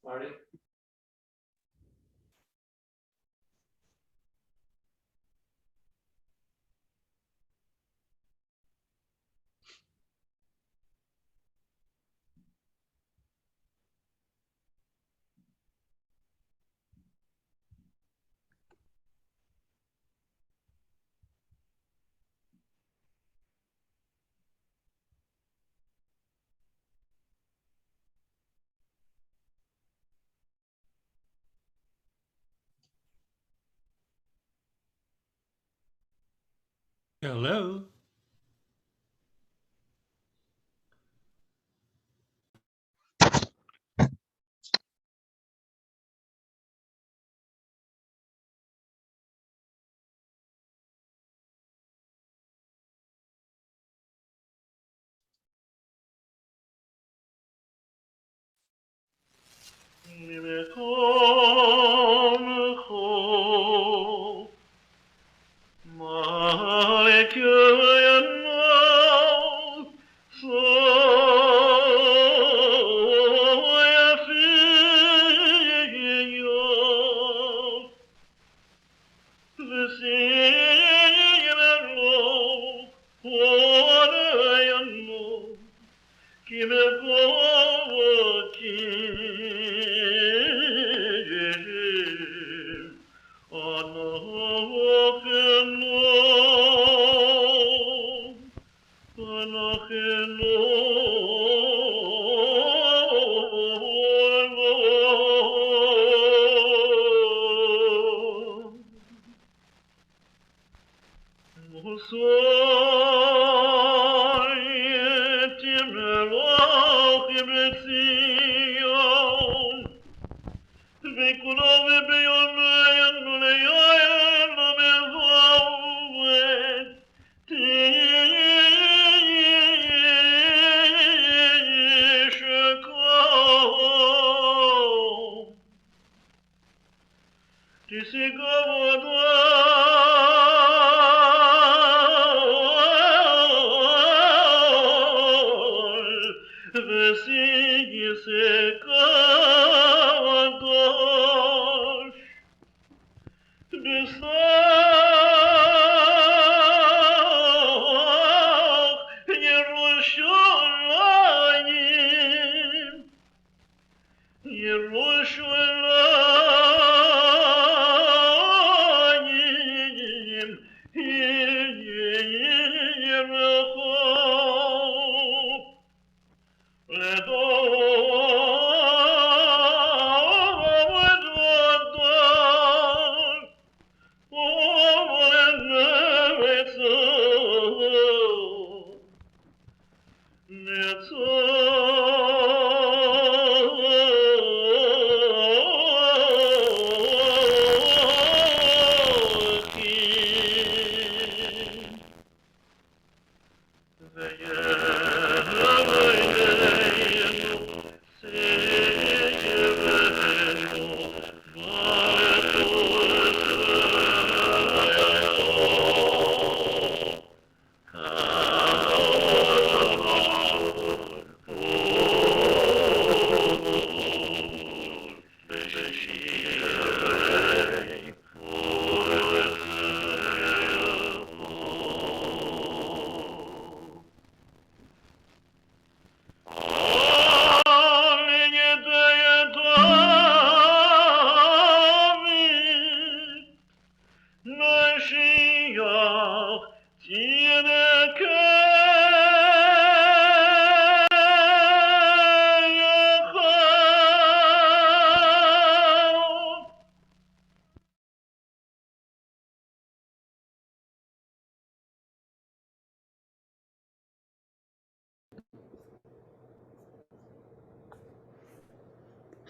Marty? Hello.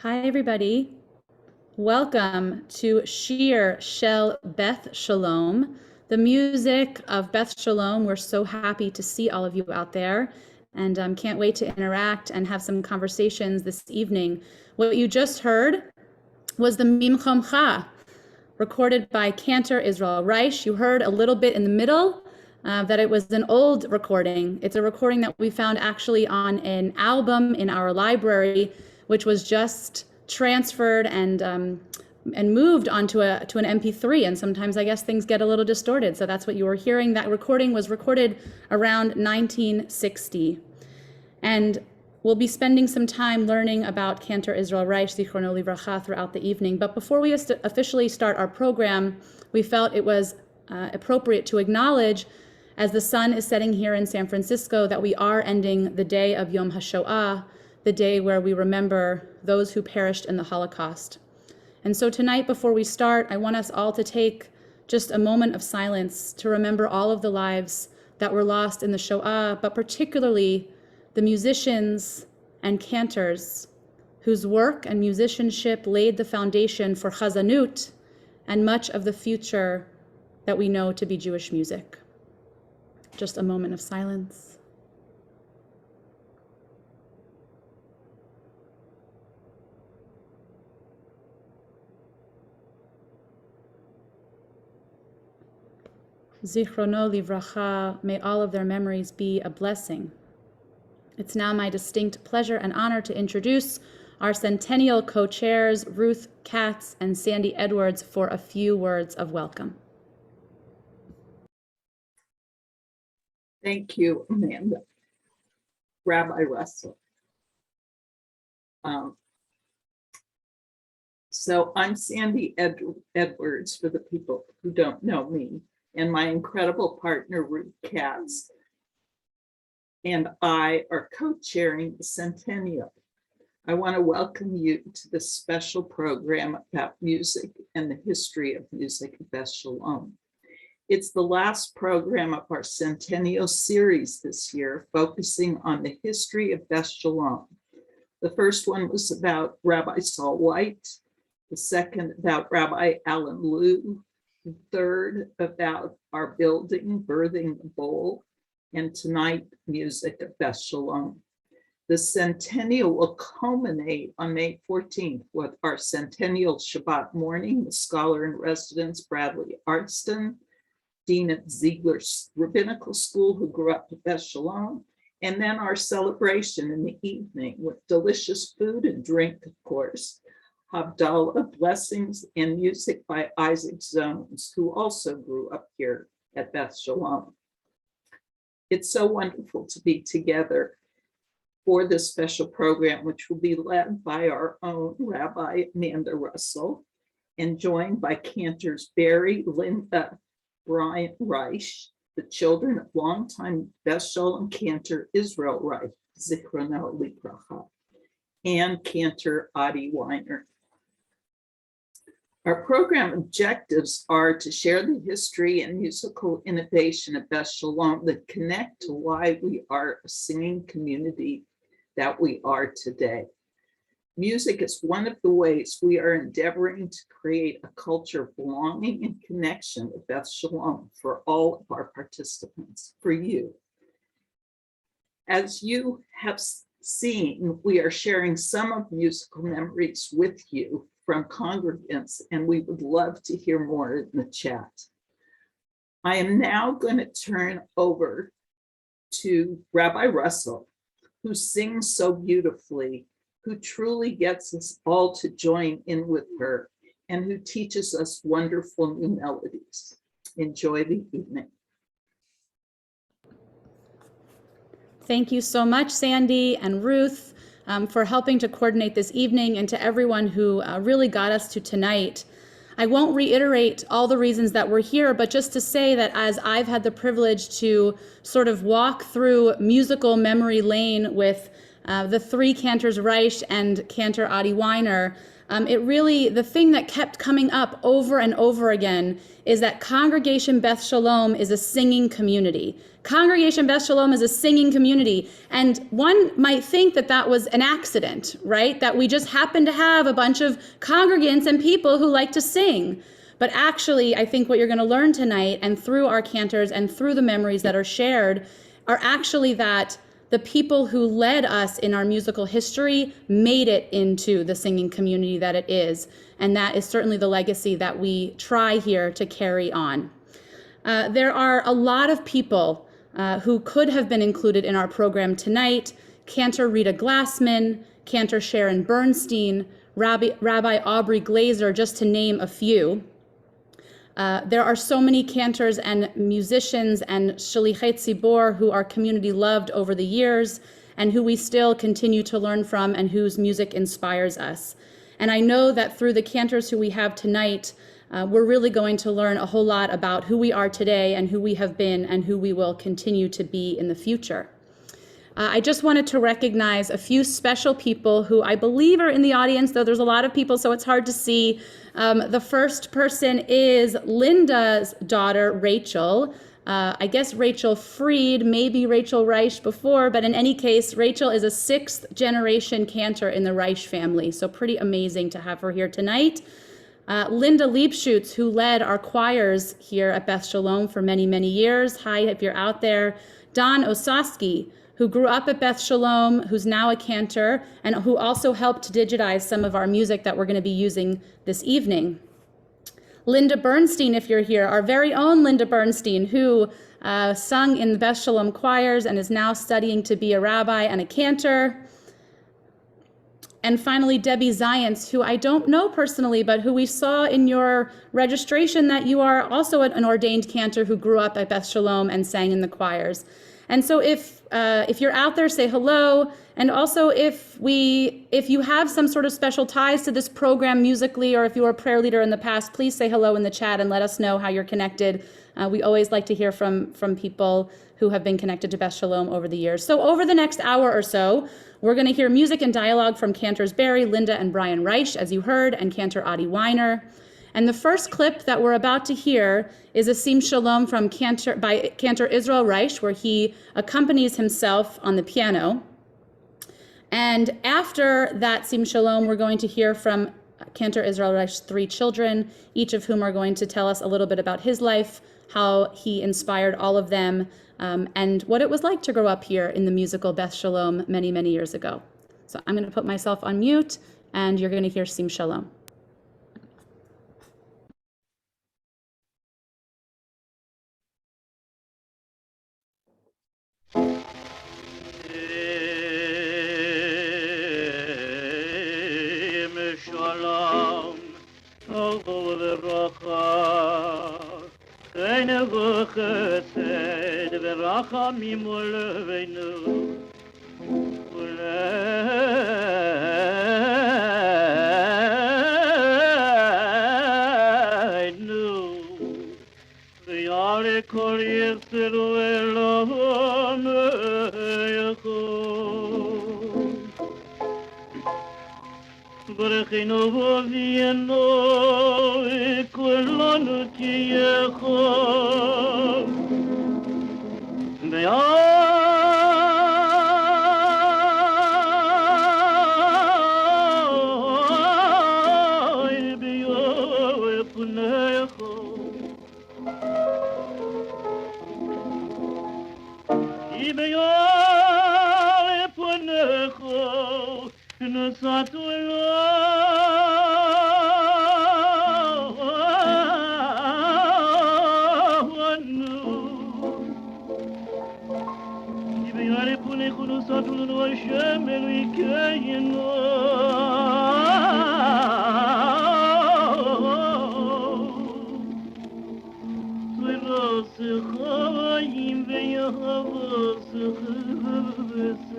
Hi, everybody. Welcome to Shir, shel, Beth Sholom, the music of Beth Sholom. We're so happy to see all of you out there and can't wait to interact and have some conversations this evening. What you just heard was the Mimchomcha, recorded by Cantor Israel Reich. You heard a little bit in the middle that it was an old recording. It's a recording that we found actually on an album in our library, which was just transferred and moved onto to an MP3, and sometimes I guess things get a little distorted. So that's what you were hearing. That recording was recorded around 1960. And we'll be spending some time learning about Cantor Israel Reich, Zichrono Livracha, throughout the evening. But before we officially start our program, we felt it was appropriate to acknowledge, as the sun is setting here in San Francisco, that we are ending the day of Yom HaShoah, the day where we remember those who perished in the Holocaust. And so tonight, before we start, I want us all to take just a moment of silence to remember all of the lives that were lost in the Shoah, but particularly the musicians and cantors whose work and musicianship laid the foundation for chazanut and much of the future that we know to be Jewish music. Just a moment of silence. Zichrono Livracha, may all of their memories be a blessing. It's now my distinct pleasure and honor to introduce our centennial co-chairs, Ruth, Katz, and Sandy Edwards, for a few words of welcome. Thank you, Amanda. Rabbi Russell. So I'm Sandy Edwards, for the people who don't know me, and my incredible partner, Ruth Katz, and I are co-chairing the Centennial. I want to welcome you to this special program about music and the history of music at Beth Sholom. It's the last program of our Centennial series this year, focusing on the history of Beth Sholom. The first one was about Rabbi Saul White, the second about Rabbi Alan Liu, the third about our building, Birthing the Bowl, and tonight, music at Beth Sholom. The Centennial will culminate on May 14th with our Centennial Shabbat morning, the scholar in residence, Bradley Artston, Dean at Ziegler Rabbinical School, who grew up at Beth Sholom, and then our celebration in the evening with delicious food and drink, of course, Havdalah, blessings, and music by Isaac Zones, who also grew up here at Beth Sholom. It's so wonderful to be together for this special program, which will be led by our own Rabbi Amanda Russell and joined by Cantors Barry, Brian Reich, the children of longtime Beth Sholom Cantor Israel Reich, Zichrono Livracha, and Cantor Adi Wyner. Our program objectives are to share the history and musical innovation of Beth Sholom that connect to why we are a singing community that we are today. Music is one of the ways we are endeavoring to create a culture of belonging and connection with Beth Sholom for all of our participants, for you. As you have seen, we are sharing some of musical memories with you from congregants, and we would love to hear more in the chat. I am now going to turn over to Rabbi Russell, who sings so beautifully, who truly gets us all to join in with her, and who teaches us wonderful new melodies. Enjoy the evening. Thank you so much, Sandy and Ruth, for helping to coordinate this evening, and to everyone who really got us to tonight. I won't reiterate all the reasons that we're here, but just to say that as I've had the privilege to sort of walk through musical memory lane with the three Cantors Reich and Cantor Adi Wyner, the thing that kept coming up over and over again is that Congregation Beth Sholom is a singing community. Congregation Beth Sholom is a singing community. And one might think that that was an accident, right? That we just happen to have a bunch of congregants and people who like to sing. But actually, I think what you're going to learn tonight, and through our cantors and through the memories that are shared, are actually that the people who led us in our musical history made it into the singing community that it is. And that is certainly the legacy that we try here to carry on. There are a lot of people who could have been included in our program tonight: Cantor Rita Glassman, Cantor Sharon Bernstein, Rabbi Aubrey Glazer, just to name a few. There are so many cantors and musicians and shalichei tzibor who are community loved over the years and who we still continue to learn from and whose music inspires us. And I know that through the cantors who we have tonight, we're really going to learn a whole lot about who we are today and who we have been and who we will continue to be in the future. I just wanted to recognize a few special people who I believe are in the audience, though there's a lot of people, so it's hard to see. The first person is Linda's daughter, Rachel. I guess Rachel Freed, maybe Rachel Reich before, but in any case, Rachel is a 6th generation cantor in the Reich family, so pretty amazing to have her here tonight. Linda Liebschutz, who led our choirs here at Beth Sholom for many, many years. Hi, if you're out there. Don Osaski, who grew up at Beth Sholom, who's now a cantor, and who also helped to digitize some of our music that we're going to be using this evening. Linda Bernstein, if you're here, our very own Linda Bernstein, who sung in the Beth Sholom choirs and is now studying to be a rabbi and a cantor. And finally, Debbie Zients, who I don't know personally, but who we saw in your registration that you are also an ordained cantor who grew up at Beth Sholom and sang in the choirs. And so if you're out there, say hello. And also if you have some sort of special ties to this program musically, or if you were a prayer leader in the past, please say hello in the chat and let us know how you're connected. We always like to hear from people who have been connected to Beth Sholom over the years. So over the next hour or so, we're going to hear music and dialogue from Cantors Barry, Linda, and Brian Reich, as you heard, and Cantor Adi Wyner. And the first clip that we're about to hear is a Sim Shalom from Cantor Israel Reich, where he accompanies himself on the piano. And after that Sim Shalom, we're going to hear from Cantor Israel Reich's 3 children, each of whom are going to tell us a little bit about his life, how he inspired all of them, and what it was like to grow up here in the musical Beth Sholom many, many years ago. So I'm going to put myself on mute, and you're going to hear Sim Shalom. חסד ורחמים ולבנו ולנו ויעלה כל יצרו אלוהים יכול ברכנו וביינו כולנו תיכון ויעל ביום פניך ביום פניך נשאתו Hashem Elokeinu Tziras Chaim veYahavos Chesed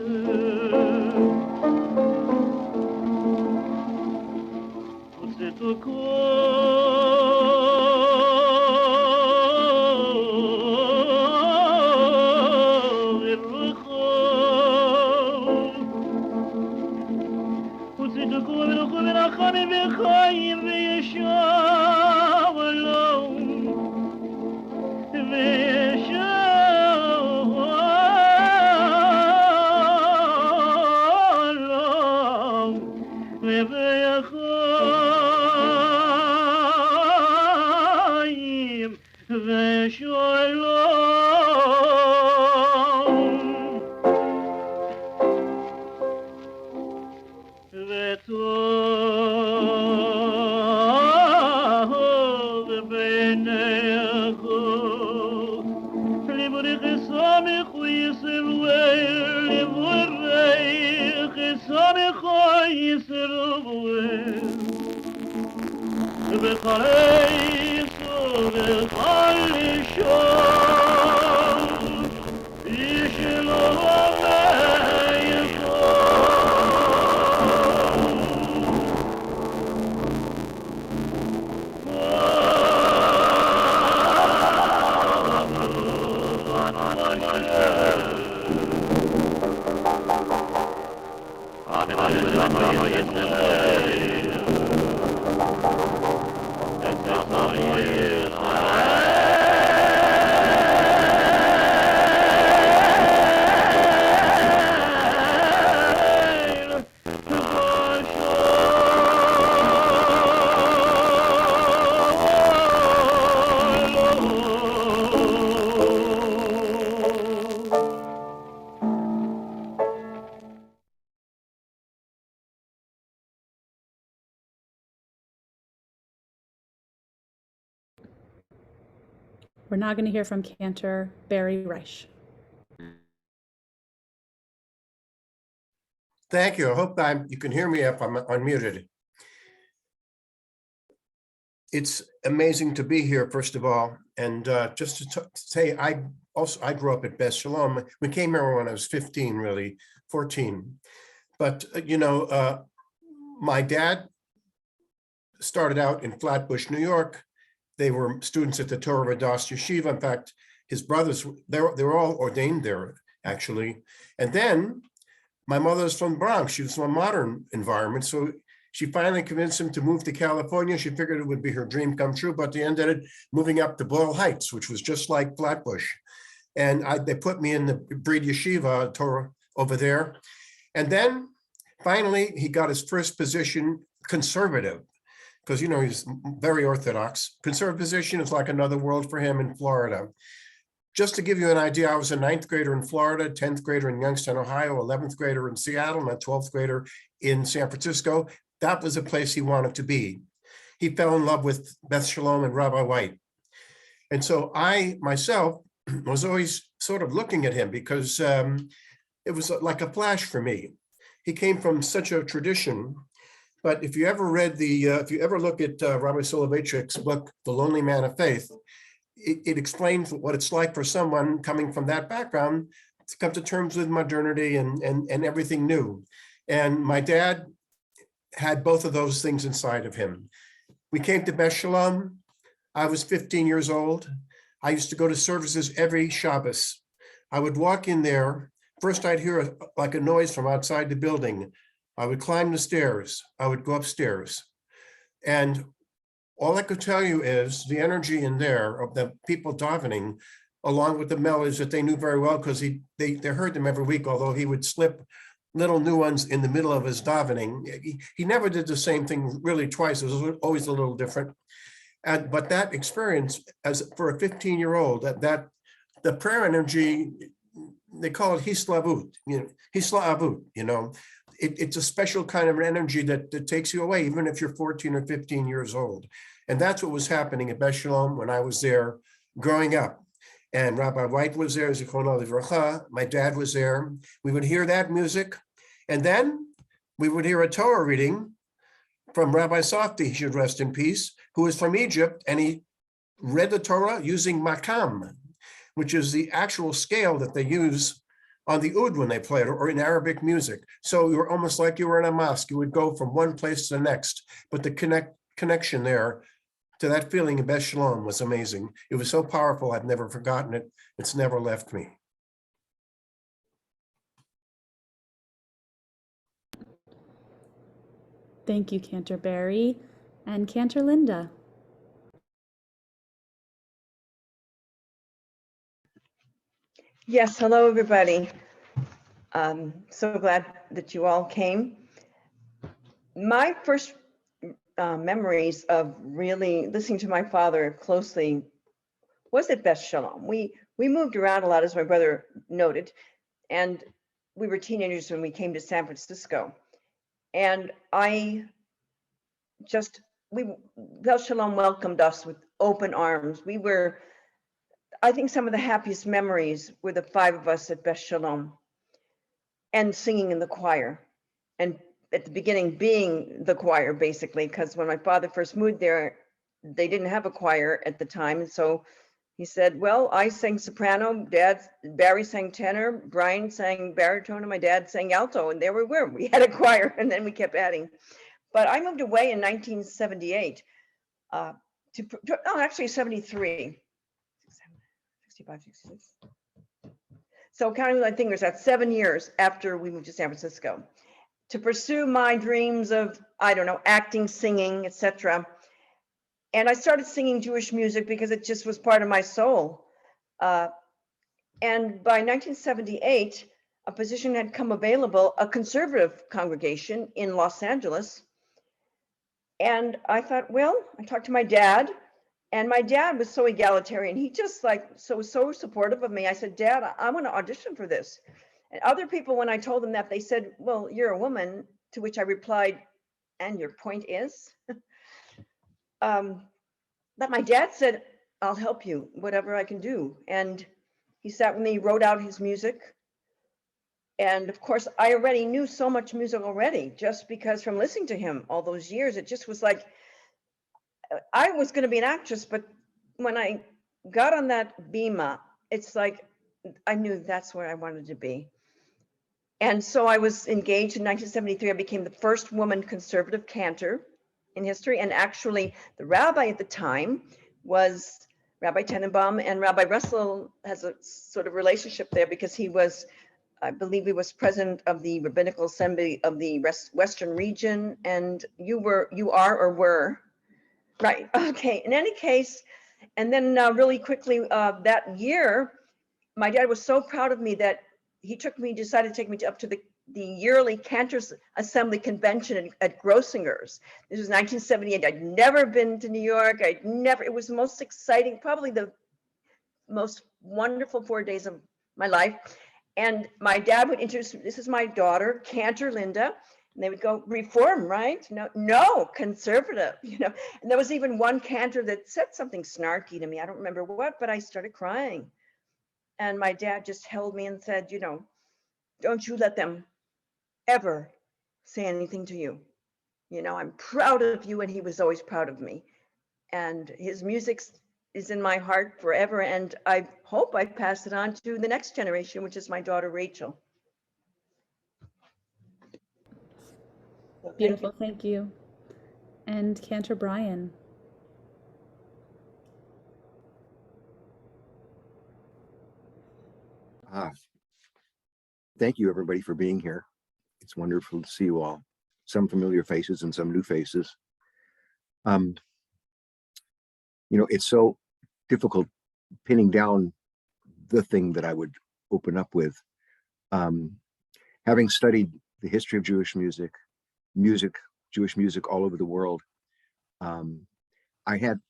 Utzetu וחיים וישעלום וישעלום ויחיים וישעלום וטוב בעיניך לברך שמח ישראל לברך שמח ישראל We're now going to hear from Cantor Barry Reich. Thank you. I hope you can hear me if I'm unmuted. It's amazing to be here, first of all. And just to say, I grew up at Beth Sholom. We came here when I was 15, really, 14. But, my dad started out in Flatbush, New York. They were students at the Torah Vodaas Yeshiva. In fact, his brothers, they were all ordained there, actually. And then my mother's from the Bronx. She was from a modern environment. So she finally convinced him to move to California. She figured it would be her dream come true, but they ended up moving up to Boyle Heights, which was just like Flatbush. And they put me in the Breed Yeshiva, Torah, over there. And then finally, he got his first position, conservative, because, he's very Orthodox. Conservative position is like another world for him in Florida. Just to give you an idea, I was a 9th grader in Florida, 10th grader in Youngstown, Ohio, 11th grader in Seattle, and a 12th grader in San Francisco. That was a place he wanted to be. He fell in love with Beth Sholom and Rabbi White. And so I, myself, was always sort of looking at him because it was like a flash for me. He came from such a tradition. But if you ever read if you ever look at Rabbi Soloveitchik's book, The Lonely Man of Faith, it explains what it's like for someone coming from that background to come to terms with modernity and everything new. And my dad had both of those things inside of him. We came to Beth Sholom. I was 15 years old. I used to go to services every Shabbos. I would walk in there. First, I'd hear like a noise from outside the building. I would climb the stairs. I would go upstairs. And all I could tell you is the energy in there of the people davening, along with the melodies that they knew very well, because they heard them every week, although he would slip little new ones in the middle of his davening. He never did the same thing really twice. It was always a little different. But that experience, as for a 15-year-old, that the prayer energy, they call it hislavut, hislavut, it's a special kind of energy that takes you away, even if you're 14 or 15 years old. And that's what was happening at Beth Sholom when I was there growing up. And Rabbi White was there, Zichrono Livracha. My dad was there. We would hear that music. And then we would hear a Torah reading from Rabbi Softy, he should rest in peace, who was from Egypt. And he read the Torah using makam, which is the actual scale that they use on the oud when they play it, or in Arabic music. So you were almost like you were in a mosque. You would go from one place to the next, but the connection there to that feeling of Beth Sholom was amazing. It was so powerful, I've never forgotten it. It's never left me. Thank you, Cantor Barry. And Cantor Linda. Yes, hello, everybody. So glad that you all came. My first memories of really listening to my father closely was at Beth Sholom. We moved around a lot, as my brother noted, and we were teenagers when we came to San Francisco. And Beth Sholom welcomed us with open arms. I think some of the happiest memories were the 5 of us at Beth Sholom and singing in the choir. And at the beginning, being the choir, basically, because when my father first moved there they didn't have a choir at the time. And so he said, well, I sang soprano, Barry sang tenor, Brian sang baritone, and my dad sang alto, and there we were. We had a choir, and then we kept adding. But I moved away in 1978 actually 73, 65, 66. So counting my fingers, that's 7 years after we moved to San Francisco to pursue my dreams of, I don't know, acting, singing, etc. And I started singing Jewish music because it just was part of my soul. And by 1978, a position had come available, a conservative congregation in Los Angeles. And I thought, well, I talked to my dad, and my dad was so egalitarian. He just like, so supportive of me. I said, Dad, I want to audition for this. And other people, when I told them that, they said, well, you're a woman, to which I replied, and your point is? But my dad said, I'll help you, whatever I can do. And he sat with me, wrote out his music. And of course, I already knew so much music already, just because from listening to him all those years, it just was like, I was going to be an actress, but when I got on that bima, it's like, I knew that's where I wanted to be. And so I was engaged in 1973. I became the first woman conservative cantor in history. And actually, the rabbi at the time was Rabbi Tenenbaum, and Rabbi Russell has a sort of relationship there because he was, I believe he was president of the Rabbinical Assembly of the Western region. And you are or were, right? Okay, in any case, and then really quickly that year, my dad was so proud of me that he decided to take me up to the yearly Cantors Assembly Convention at Grossinger's. This was 1978. I'd never been to New York. It was the most exciting, probably the most wonderful 4 days of my life. And my dad would introduce, this is my daughter, Cantor Linda. And they would go, reform, right? No, conservative, you know. And there was even one cantor that said something snarky to me. I don't remember what, but I started crying. And my dad just held me and said, you know, don't you let them ever say anything to you. You know, I'm proud of you. And he was always proud of me. And his music is in my heart forever. And I hope I pass it on to the next generation, which is my daughter, Rachel. So Beautiful, thank you. And Cantor Brian. Thank you, everybody, for being here. It's wonderful to see you all. Some familiar faces and some new faces. You know, it's so difficult pinning down the thing that I would open up with. Having studied the history of Jewish music, Jewish music all over the world, I had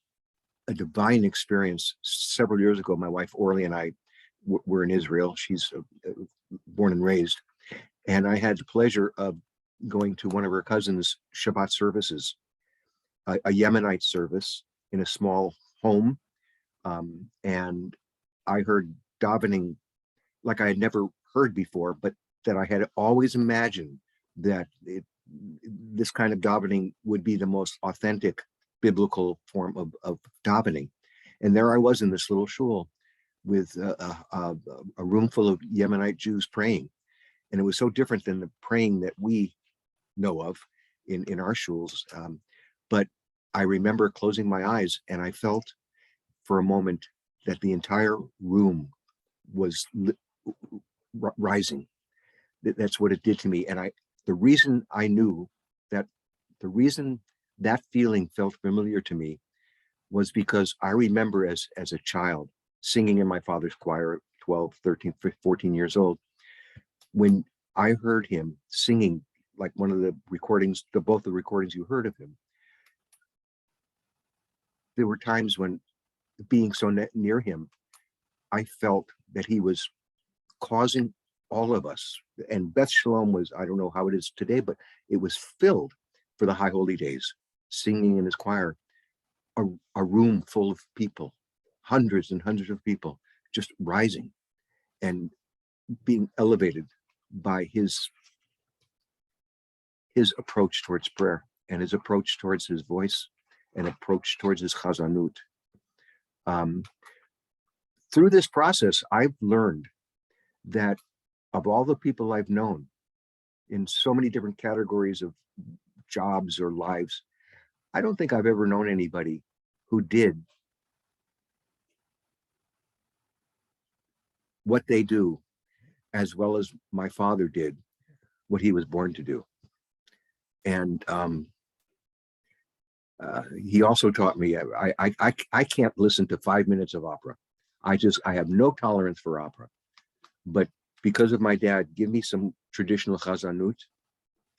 a divine experience several years ago. My wife Orly and I were in Israel. She's born and raised. And I had the pleasure of going to one of her cousins' Shabbat services, a Yemenite service in a small home. And I heard davening like I had never heard before, but that I had always imagined that this kind of davening would be the most authentic biblical form of davening. And there I was in this little shul with a room full of Yemenite Jews praying. And it was so different than the praying that we know of in our shuls. But I remember closing my eyes and I felt for a moment that the entire room was rising. That's what it did to me. And the reason I knew that, the reason that feeling felt familiar to me was because I remember as a child singing in my father's choir at 12, 13, 14 years old, when I heard him singing, like one of the recordings, both the recordings you heard of him, there were times when, being so near him, I felt that he was causing all of us, and Beth Sholom was, I don't know how it is today, but it was filled for the High Holy Days, singing in his choir, a room full of people, hundreds and hundreds of people, just rising and being elevated by his approach towards prayer and his approach towards his voice and approach towards this chazanut. Through this process, I've learned that of all the people I've known in so many different categories of jobs or lives, I don't think I've ever known anybody who did what they do as well as my father did what he was born to do. And he also taught me, I can't listen to 5 minutes of opera. I have no tolerance for opera. But because of my dad, give me some traditional chazanut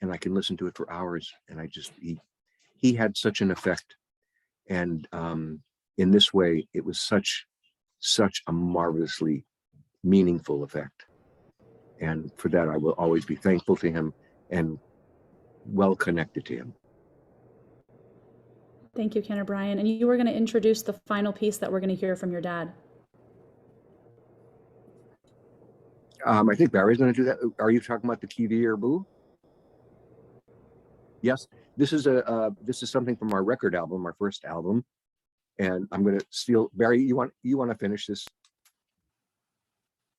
and I can listen to it for hours. And he had such an effect. And in this way, it was such a marvelously meaningful effect. And for that, I will always be thankful to him and well connected to him. Thank you, Cantor Brian. And you were going to introduce the final piece that we're going to hear from your dad. I think Barry's going to do that. Are you talking about the TV or Boo? Yes, this is something from our record album, our first album, and I'm going to steal. Barry, you want to finish this?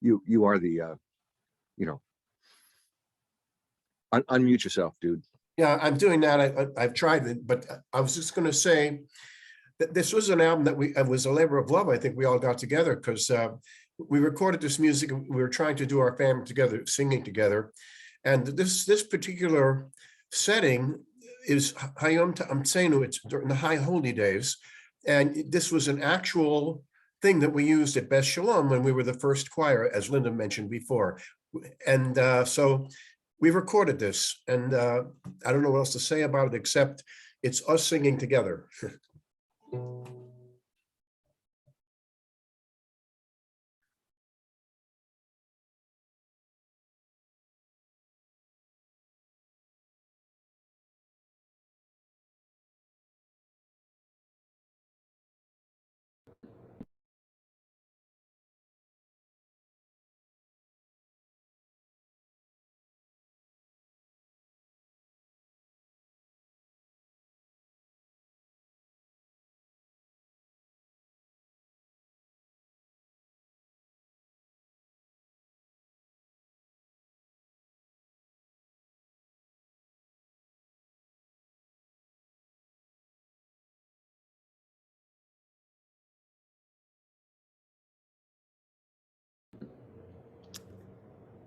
You are the unmute yourself, dude. Yeah, I'm doing that. I've tried it, but I was just going to say that this was an album that it was a labor of love. I think we all got together because we recorded this music. We were trying to do our family together, singing together. And this particular setting is Hayom Ta'amtzenu. It's during the High Holy Days. And this was an actual thing that we used at Beth Sholom when we were the first choir, as Linda mentioned before. And so we recorded this, and I don't know what else to say about it, except it's us singing together.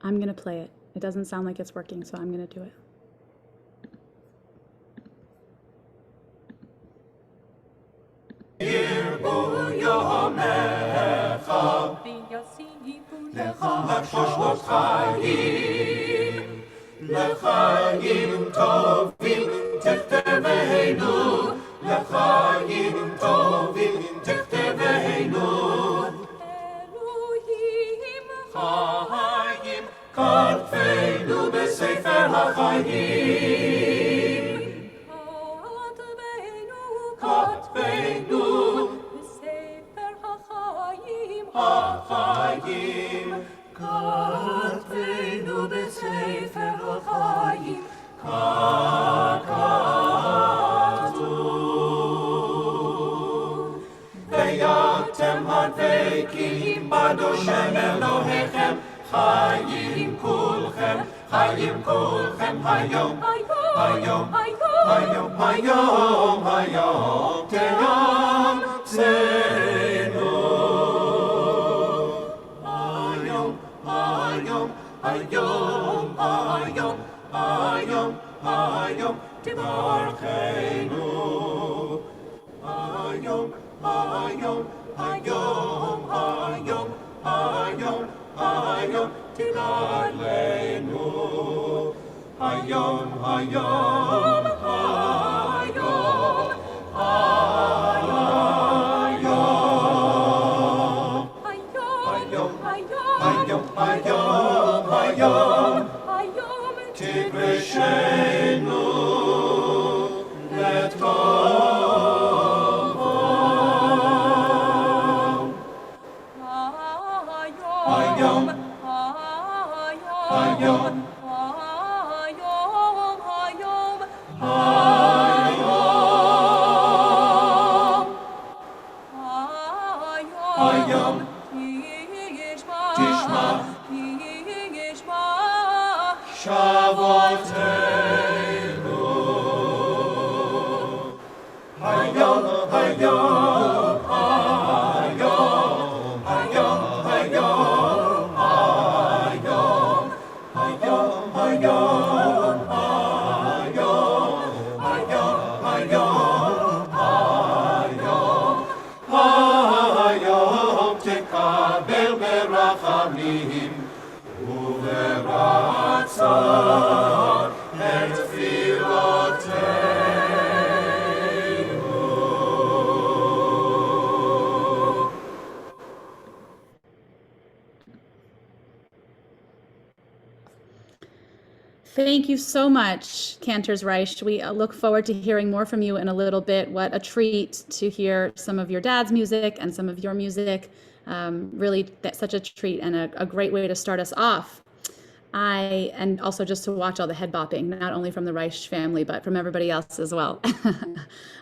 I'm going to play it. It doesn't sound like it's working, so I'm going to do it. לחיים טובים תכתבנו, לחיים טובים תכתבנו. אלוהים חיים כתבנו בספר החיים. כתבנו בספר החיים. החיים. כתבנו בספר החיים, ככתוב. ויתם הדבקים בדושם אלוהיכם, חיים כולכם, חיים כולכם היום, היום, היום, היום, היום, תאמצנו. היום, היום, היום, היום, תברכנו. היום, היום, היום, היום, היום, היום, תגאלנו. היום, היום, היום, היום, היום, תדרשנו לטובו. היום, היום, היום, היום תקבל ברחמים וברצון את תפילותינו. Thank you so much, Cantors Reich. We look forward to hearing more from you in a little bit. What a treat to hear some of your dad's music and some of your music. Really, that's such a treat and a great way to start us off. And also just to watch all the head bopping, not only from the Reich family, but from everybody else as well.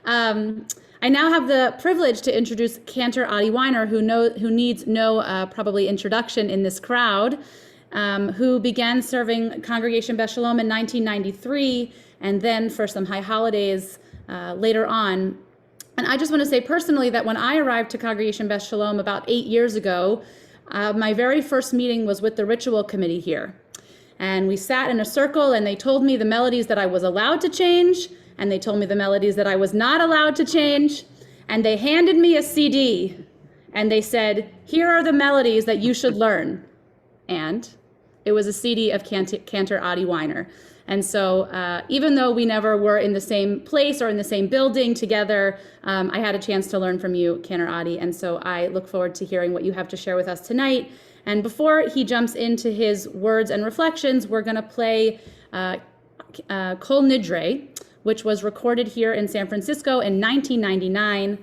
I now have the privilege to introduce Cantor Adi Wyner, who needs no probably introduction in this crowd. Who began serving Congregation Beth Sholom in 1993, and then for some high holidays later on. And I just want to say personally that when I arrived to Congregation Beth Sholom about 8 years ago, my very first meeting was with the ritual committee here. And we sat in a circle and they told me the melodies that I was allowed to change, and they told me the melodies that I was not allowed to change. And they handed me a CD and they said, here are the melodies that you should learn. And it was a CD of Cantor Adi Wyner. And so even though we never were in the same place or in the same building together, I had a chance to learn from you, Cantor Adi. And so I look forward to hearing what you have to share with us tonight. And before he jumps into his words and reflections, we're going to play Kol Nidre, which was recorded here in San Francisco in 1999.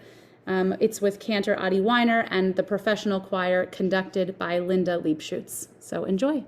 It's with Cantor Adi Wyner and the professional choir conducted by Linda Liebschutz. So enjoy.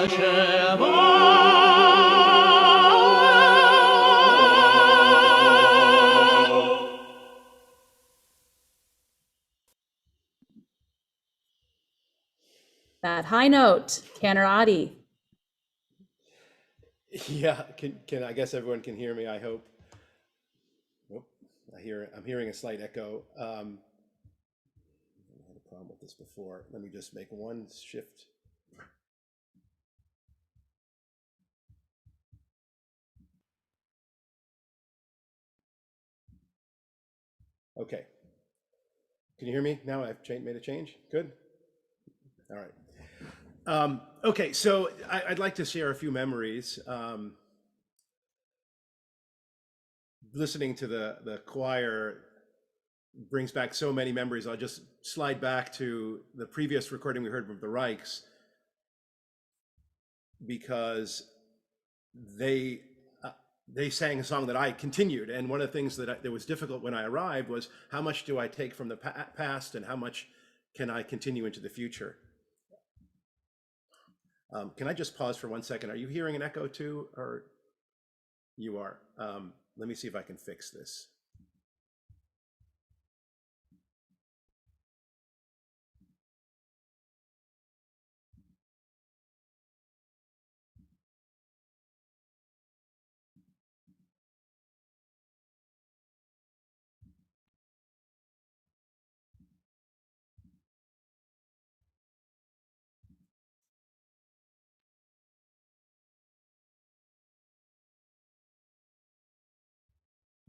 That high note, Cantor Adi. Yeah, can I guess everyone can hear me, I hope. Nope, I'm hearing a slight echo. I had a problem with this before. Let me just make one shift. Okay. Can you hear me now? I've made a change. Good. All right. Okay, so I'd like to share a few memories. Listening to the choir brings back so many memories. I'll just slide back to the previous recording we heard from the Reichs, because they sang a song that I continued. And one of the things that was difficult when I arrived was, how much do I take from the past and how much can I continue into the future? Can I just pause for 1 second? Are you hearing an echo too, or you are? Let me see if I can fix this.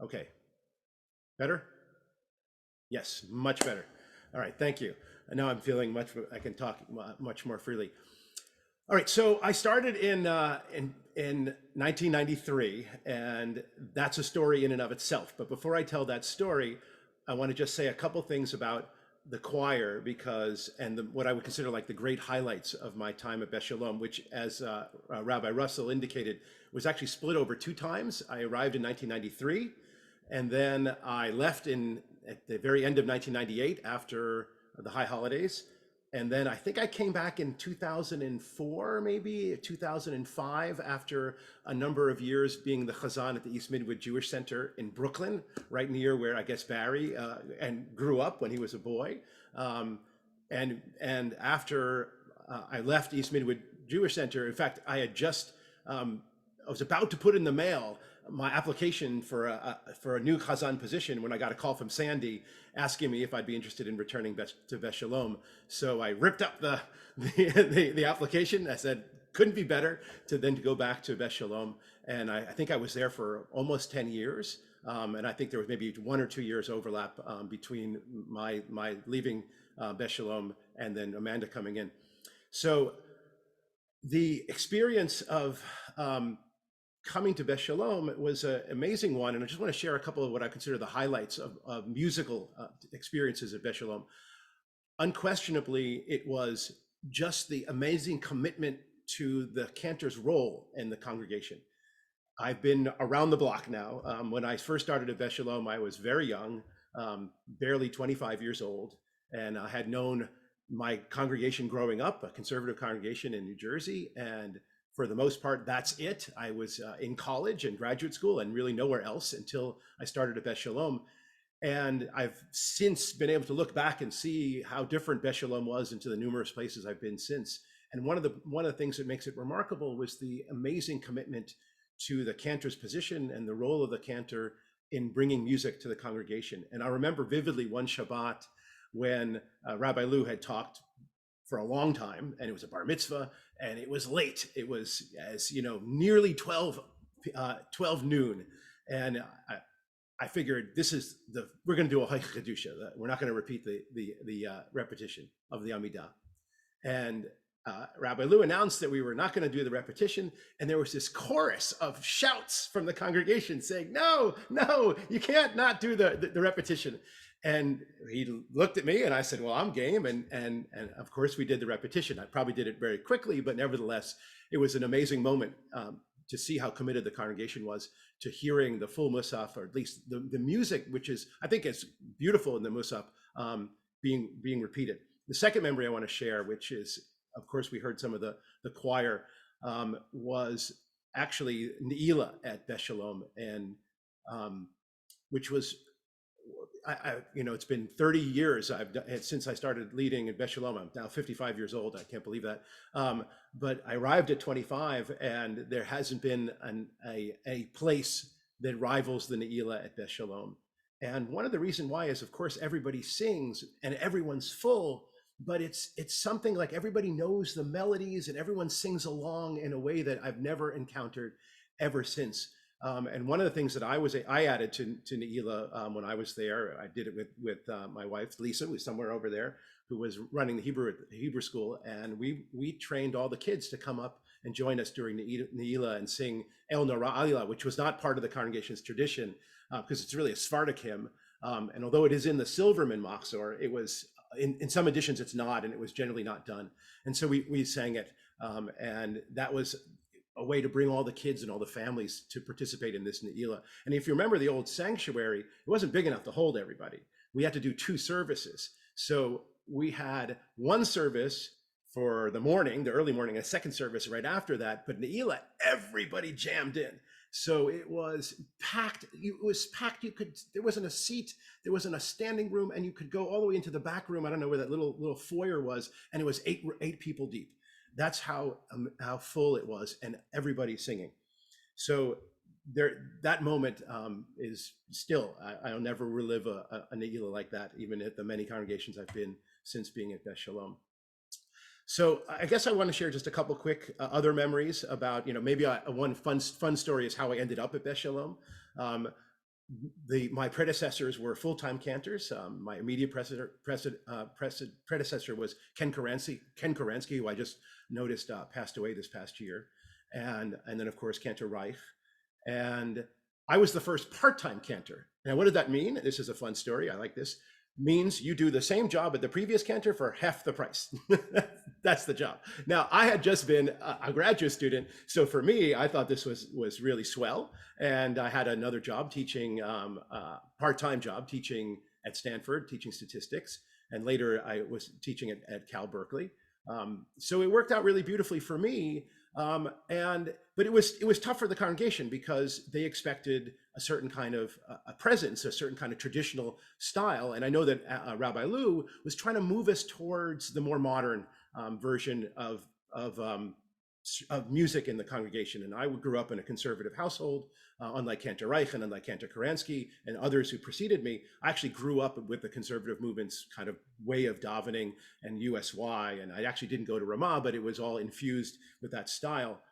Okay, better? Yes, much better. All right, thank you. And now I'm feeling I can talk much more freely. All right, so I started in 1993, and that's a story in and of itself. But before I tell that story, I want to just say a couple things about the choir, because, what I would consider like the great highlights of my time at Beth Sholom, which, as Rabbi Russell indicated, was actually split over 2 times. I arrived in 1993, and then I left at the very end of 1998 after the high holidays. And then I think I came back in 2004, maybe 2005, after a number of years being the chazan at the East Midwood Jewish Center in Brooklyn, right near where I guess Barry and grew up when he was a boy. And after I left East Midwood Jewish Center, in fact, I had just I was about to put in the mail my application for a new chazan position when I got a call from Sandy asking me if I'd be interested in returning to Beth Sholom. So I ripped up the application. I said, couldn't be better to go back to Beth Sholom. And I think I was there for almost 10 years. And I think there was maybe 1 or 2 years overlap between my leaving Beth Sholom and then Amanda coming in. So the experience of coming to Beth Sholom was an amazing one. And I just want to share a couple of what I consider the highlights of musical experiences at Beth Sholom. Unquestionably, it was just the amazing commitment to the cantor's role in the congregation. I've been around the block now. When I first started at Beth Sholom, I was very young, barely 25 years old, and I had known my congregation growing up, a conservative congregation in New Jersey, and for the most part, that's it. I was in college and graduate school and really nowhere else until I started at Beth Sholom. And I've since been able to look back and see how different Beth Sholom was into the numerous places I've been since. And one of the things that makes it remarkable was the amazing commitment to the cantor's position and the role of the cantor in bringing music to the congregation. And I remember vividly one Shabbat when Rabbi Lou had talked for a long time, and it was a bar mitzvah, and it was late. It was, as you know, nearly 12 noon, and I figured we're going to do a Ha'ich Kedusha. We're not going to repeat the repetition of the Amidah. And Rabbi Lou announced that we were not going to do the repetition, and there was this chorus of shouts from the congregation saying, "No, you can't not do the repetition." And he looked at me and I said, well, I'm game. And of course we did the repetition. I probably did it very quickly, but nevertheless, it was an amazing moment to see how committed the congregation was to hearing the full Musaf, or at least the music, which is, I think is beautiful in the Musaf, being repeated. The second memory I want to share, which is, of course, we heard some of the choir was actually Ne'ilah at Beth Sholom, and which was, it's been 30 years since I started leading at Beth Sholom. I'm now 55 years old. I can't believe that. But I arrived at 25, and there hasn't been a place that rivals the Ne'ilah at Beth Sholom. And one of the reasons why is, of course, everybody sings and everyone's full, but it's something like everybody knows the melodies and everyone sings along in a way that I've never encountered ever since. And one of the things that I added to Ne'ilah when I was there, I did it with my wife Lisa, who's somewhere over there, who was running the Hebrew school, and we trained all the kids to come up and join us during Ne'ilah and sing El Nora Alila, which was not part of the congregation's tradition because it's really a Sephardic hymn. And although it is in the Silverman Machzor, it was in some editions it's not, and it was generally not done. And so we sang it, and that was a way to bring all the kids and all the families to participate in this Ne'ilah. And if you remember the old sanctuary, it wasn't big enough to hold everybody. We had to do 2 services. So we had one service for the morning, the early morning, a second service right after that. But Ne'ilah, everybody jammed in. So it was packed. It was packed. There wasn't a seat. There wasn't a standing room, and you could go all the way into the back room. I don't know where that little foyer was, and it was eight people deep. That's how full it was, and everybody singing. So that moment is still, I'll never relive a Ne'ilah like that, even at the many congregations I've been since being at Beth Sholom. So I guess I want to share just a couple quick other memories about, maybe one fun story is how I ended up at Beth Sholom. My predecessors were full-time cantors. My immediate predecessor was Ken Karansky, who I just noticed passed away this past year. And then of course, Cantor Reich. And I was the first part-time cantor. Now, what did that mean? This is a fun story. I like this. Means you do the same job at the previous cantor for half the price. That's the job. Now, I had just been a graduate student, so for me, I thought this was really swell. And I had another job teaching, part-time job teaching at Stanford, teaching statistics. And later I was teaching at Cal Berkeley. So it worked out really beautifully for me. But it was tough for the congregation because they expected a certain kind of a presence, a certain kind of traditional style. And I know that Rabbi Lou was trying to move us towards the more modern version of music in the congregation. And I grew up in a conservative household, unlike Cantor Reich and unlike Cantor Karansky and others who preceded me. I actually grew up with the conservative movement's kind of way of davening and USY. And I actually didn't go to Ramah, but it was all infused with that style.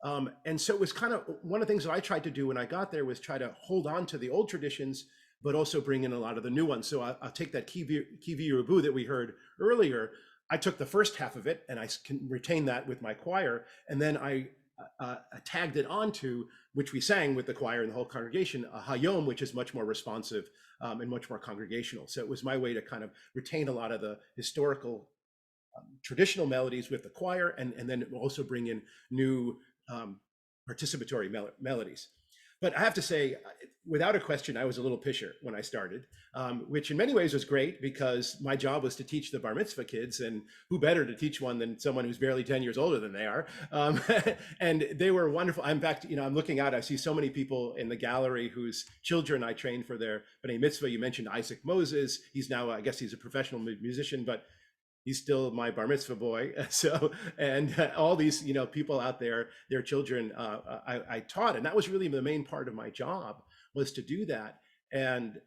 And so it was kind of one of the things that I tried to do when I got there was try to hold on to the old traditions, but also bring in a lot of the new ones. So I'll take that Kivi Rubu that we heard earlier. I took the first half of it and I can retain that with my choir. And then I tagged it onto, which we sang with the choir and the whole congregation, a Hayom, which is much more responsive and much more congregational. So it was my way to kind of retain a lot of the historical traditional melodies with the choir, and then also bring in new participatory melodies. But I have to say, without a question, I was a little pisher when I started, which in many ways was great because my job was to teach the bar mitzvah kids, and who better to teach one than someone who's barely 10 years older than they are. And they were wonderful. In fact, I'm looking out, I see so many people in the gallery whose children I trained for their b'nai mitzvah. You mentioned Isaac Moses. He's now, I guess he's a professional musician, but he's still my bar mitzvah boy. So, and all these, people out there, their children, I taught, and that was really the main part of my job, was to do that. And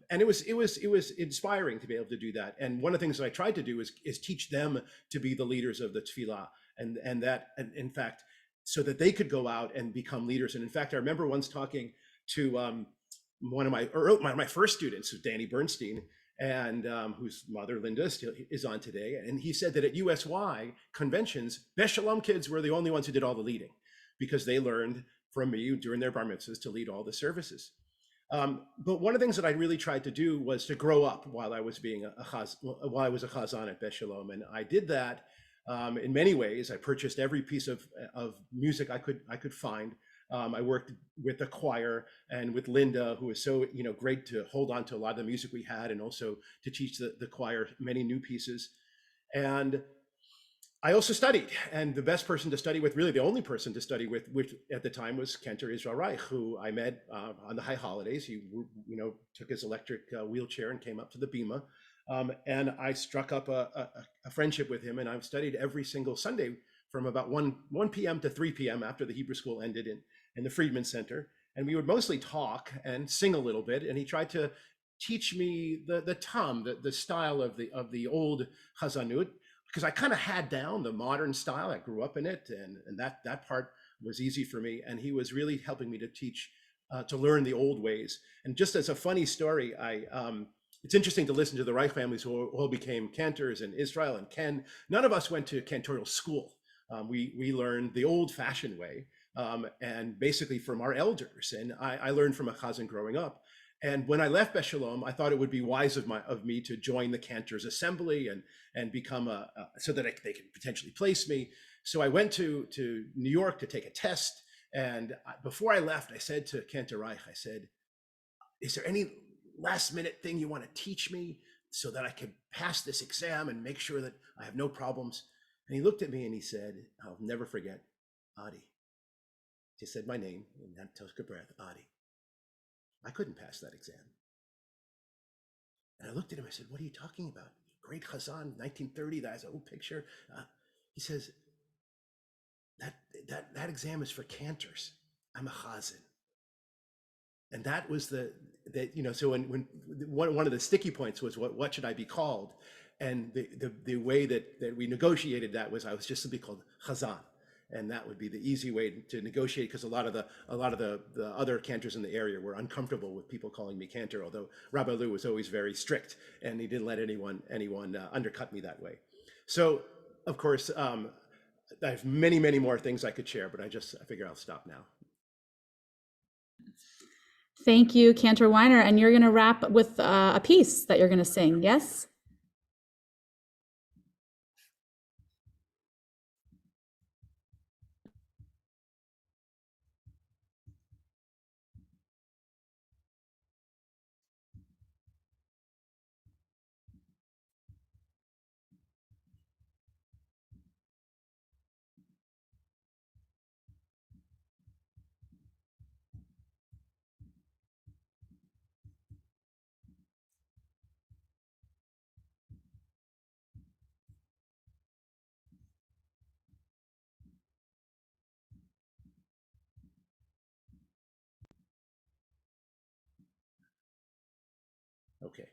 it was inspiring to be able to do that. And one of the things that I tried to do is teach them to be the leaders of the tefillah, and in fact, so that they could go out and become leaders. And in fact, I remember once talking to one of my first students, Danny Bernstein, and whose mother Linda still is on today, and he said that at USY conventions, Beth Sholom kids were the only ones who did all the leading, because they learned from me during their bar mitzvahs to lead all the services. But one of the things that I really tried to do was to grow up while I was while I was a chazan at Beth Sholom, and I did that in many ways. I purchased every piece of music I could find. I worked with the choir and with Linda, who was so great to hold on to a lot of the music we had, and also to teach the choir many new pieces. And I also studied, and the best person to study with, really the only person to study with at the time, was Cantor Israel Reich, who I met on the high holidays. He, took his electric wheelchair and came up to the bima, and I struck up a friendship with him, and I've studied every single Sunday from about 1 p.m. to 3 p.m. after the Hebrew school ended in the Friedman Center, and we would mostly talk and sing a little bit, and he tried to teach me the tam, the style of the old Chazanut, because I kind of had down the modern style. I grew up in it, and that part was easy for me. And he was really helping me to teach, to learn the old ways. And just as a funny story, it's interesting to listen to the Reich families who all became cantors, and Israel and Ken. None of us went to cantorial school. We learned the old-fashioned way, and basically from our elders. And I learned from a chazan growing up. And when I left Beth Sholom, I thought it would be wise of me to join the Cantors Assembly and become so that they could potentially place me. So I went to New York to take a test. And before I left, I said to Cantor Reich, I said, is there any last minute thing you want to teach me so that I could pass this exam and make sure that I have no problems? And he looked at me and he said, I'll never forget, Adi. He said my name and then took a breath, Adi. I couldn't pass that exam. And I looked at him, I said, what are you talking about? Great Chazan, 1930, that has an old picture. He says, that exam is for cantors. I'm a Chazan. And that was so when one of the sticky points was what should I be called? And the way that we negotiated that was I was just simply called Chazan. And that would be the easy way to negotiate, because a lot of the other cantors in the area were uncomfortable with people calling me cantor, although Rabbi Lou was always very strict and he didn't let anyone undercut me that way. So of course, I have many more things I could share, but I figure I'll stop now. Thank you, Cantor Wyner. And you're going to wrap with a piece that you're going to sing, yes? Okay.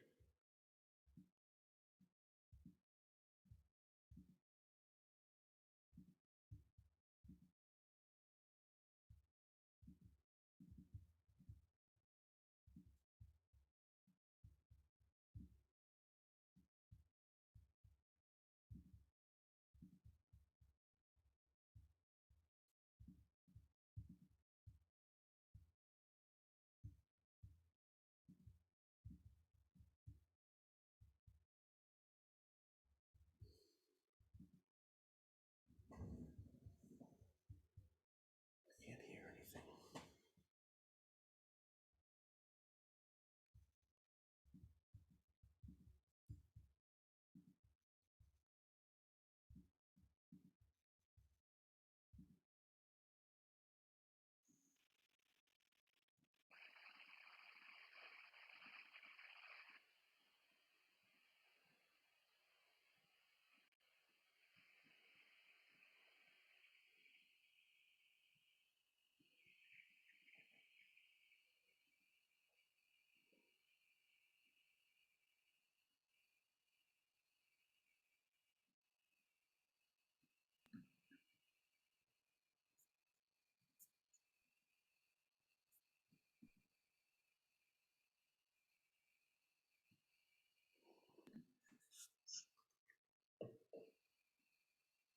I can't hear anything.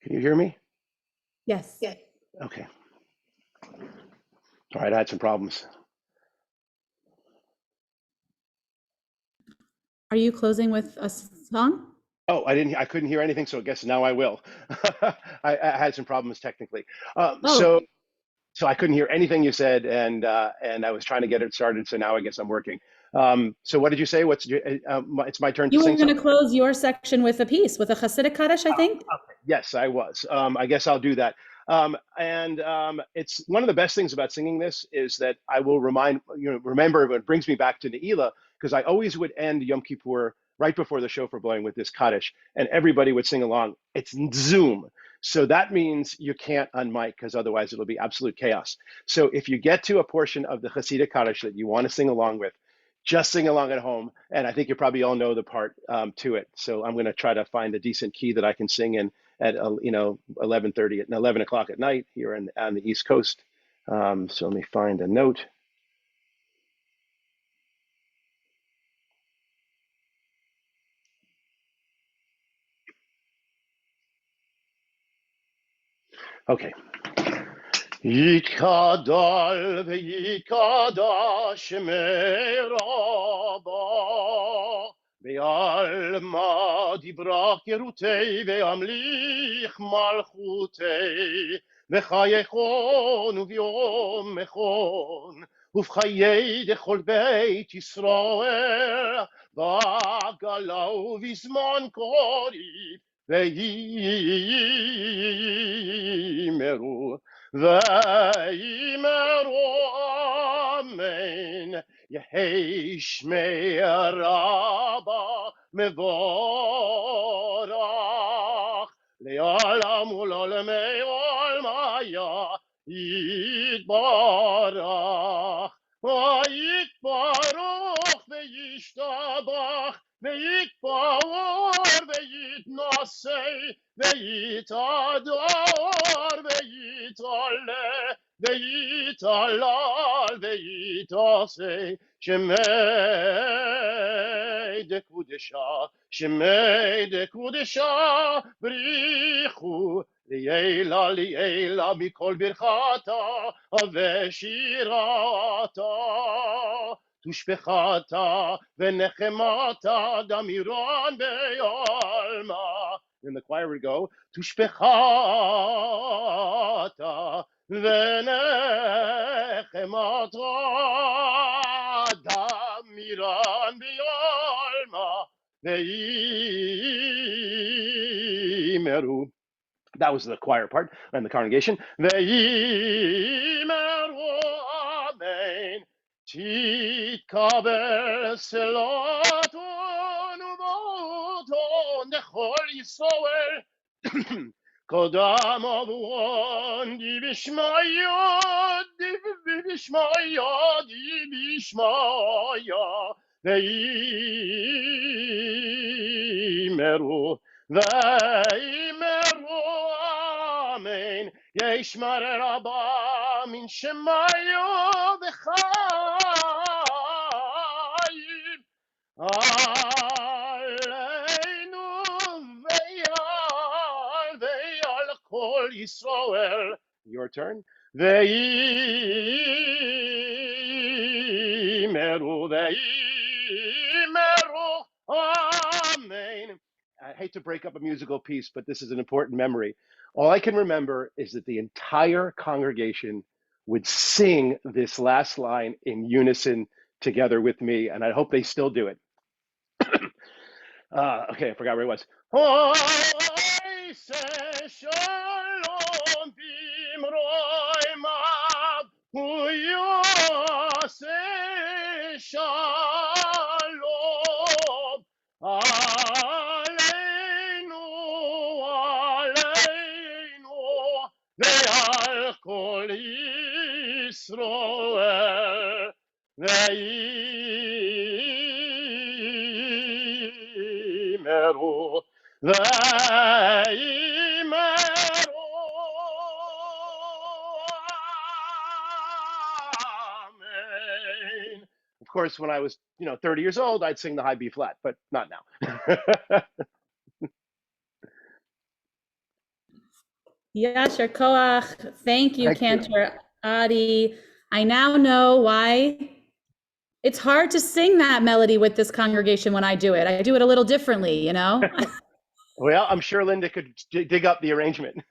Can you hear me? Yes. Okay. All right, I had some problems. Are you closing with a song? Oh, I couldn't hear anything, so I guess now I will. I had some problems technically. Oh. So I couldn't hear anything you said, and I was trying to get it started, so now I guess I'm working. So what did you say? It's my turn to You were sing going to something? close your section with a piece, with a Hasidic Kaddish, I think. Yes, I was. I guess I'll do that. It's one of the best things about singing this is that I will remember what brings me back to Ne'ilah, because I always would end Yom Kippur right before the shofar blowing with this Kaddish, and everybody would sing along. It's Zoom. So that means you can't unmic, because otherwise it'll be absolute chaos. So if you get to a portion of the Hasidic Kaddish that you want to sing along with, just sing along at home. And I think you probably all know the part to it. So I'm going to try to find a decent key that I can sing in at 11:30 at 11 o'clock at night here on the East Coast. So let me find a note. Okay. Yikadal v'yikadash meraba ve'alma dibra kerutei ve'amlich malchutei v'chayechon u'vyom mechon uv'chayei dechol beit Yisrael v'agala u'vizman korib ve'imeru Vayimero amen, Yehi shmei Rabba mevorach, le'olam u'lolamei olmaya yitbarach, vayitbarach ve'yishtabach, ve'yitpa'or ve'yitnasei, ve'yitador ve'yitale, ve'yitalal ve'yitase, shemei de kudesha, brichu, li'ela mikol birchata, ve'shirata, tushbechata, ve'nechemata, damiran be'alma. And the choir would go, tushbechata, ve'nechemata, damiran be'alma, ve'imeru. That was the choir part and the congregation. Ve'imeru amen. Titkaber selaton uvoton dechol Yisrael. Kodam avon di bishmaya, di bishmaya, ve'imeru, ve'imeru amen. Yeshmar Rabba min shemayo v'chayim aleinu ve'al kol Yisrael. Your turn. Ve'imeru, amen. I hate to break up a musical piece, but this is an important memory. All I can remember is that the entire congregation would sing this last line in unison together with me, and I hope they still do it. Okay, I forgot where it was. Shalom bimroimav, shalom aleinu, ve'al kol Yisrael, ve'imeru, ve'imeru amen. Of course, when I was 30 years old, I'd sing the high B flat, but not now. Yasher Koach. Thank you, Thank you. Cantor Adi. I now know why it's hard to sing that melody with this congregation when I do it. I do it a little differently, Well, I'm sure Linda could dig up the arrangement.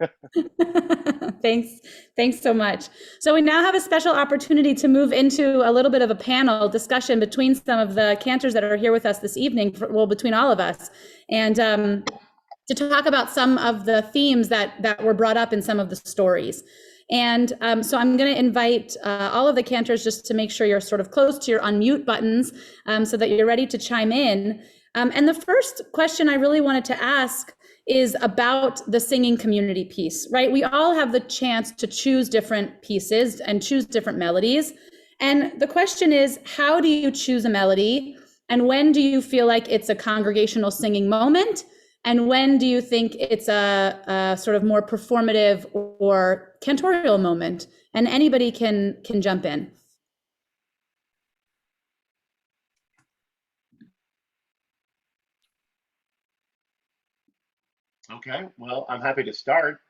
Thanks so much. So we now have a special opportunity to move into a little bit of a panel discussion between some of the cantors that are here with us this evening, well, between all of us, and to talk about some of the themes that were brought up in some of the stories. And so I'm going to invite all of the cantors just to make sure you're sort of close to your unmute buttons so that you're ready to chime in. And the first question I really wanted to ask is about the singing community piece, right? We all have the chance to choose different pieces and choose different melodies. And the question is, how do you choose a melody? And when do you feel like it's a congregational singing moment? And when do you think it's a sort of more performative or cantorial moment? And anybody can jump in. Okay, well, I'm happy to start.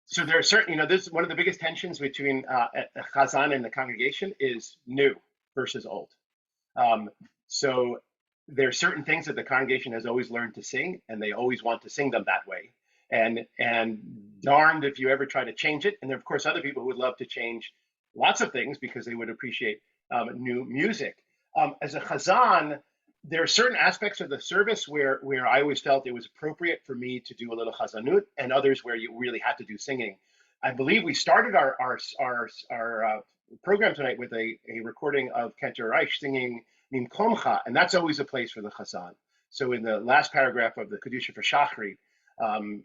So there are certain, this is one of the biggest tensions between a chazan and the congregation is new versus old. So there are certain things that the congregation has always learned to sing, and they always want to sing them that way. And darned if you ever try to change it. And there are, of course, other people who would love to change lots of things because they would appreciate new music. As a chazan, there are certain aspects of the service where I always felt it was appropriate for me to do a little chazanut, and others where you really had to do singing. I believe we started our program tonight with a recording of Cantor Reich singing Mim Komcha, and that's always a place for the chazan. So in the last paragraph of the Kedusha for Shachrit,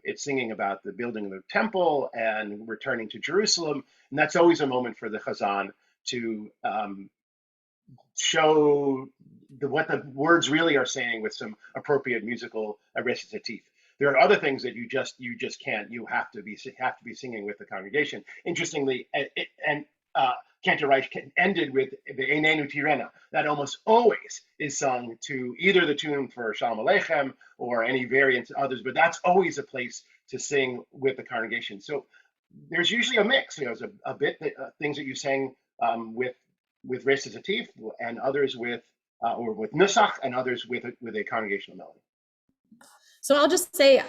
it's singing about the building of the temple and returning to Jerusalem, and that's always a moment for the chazan to show what the words really are saying with some appropriate musical recitative. There are other things that you just can't. You have to be singing with the congregation. Interestingly, Cantor Reich ended with the Einenu Tirena. That almost always is sung to either the tune for Shalom Aleichem or any variants others, but that's always a place to sing with the congregation. So there's usually a mix. There's a bit that things that you sang with recitative, and others with nusach, and others with a congregational melody. So I'll just say,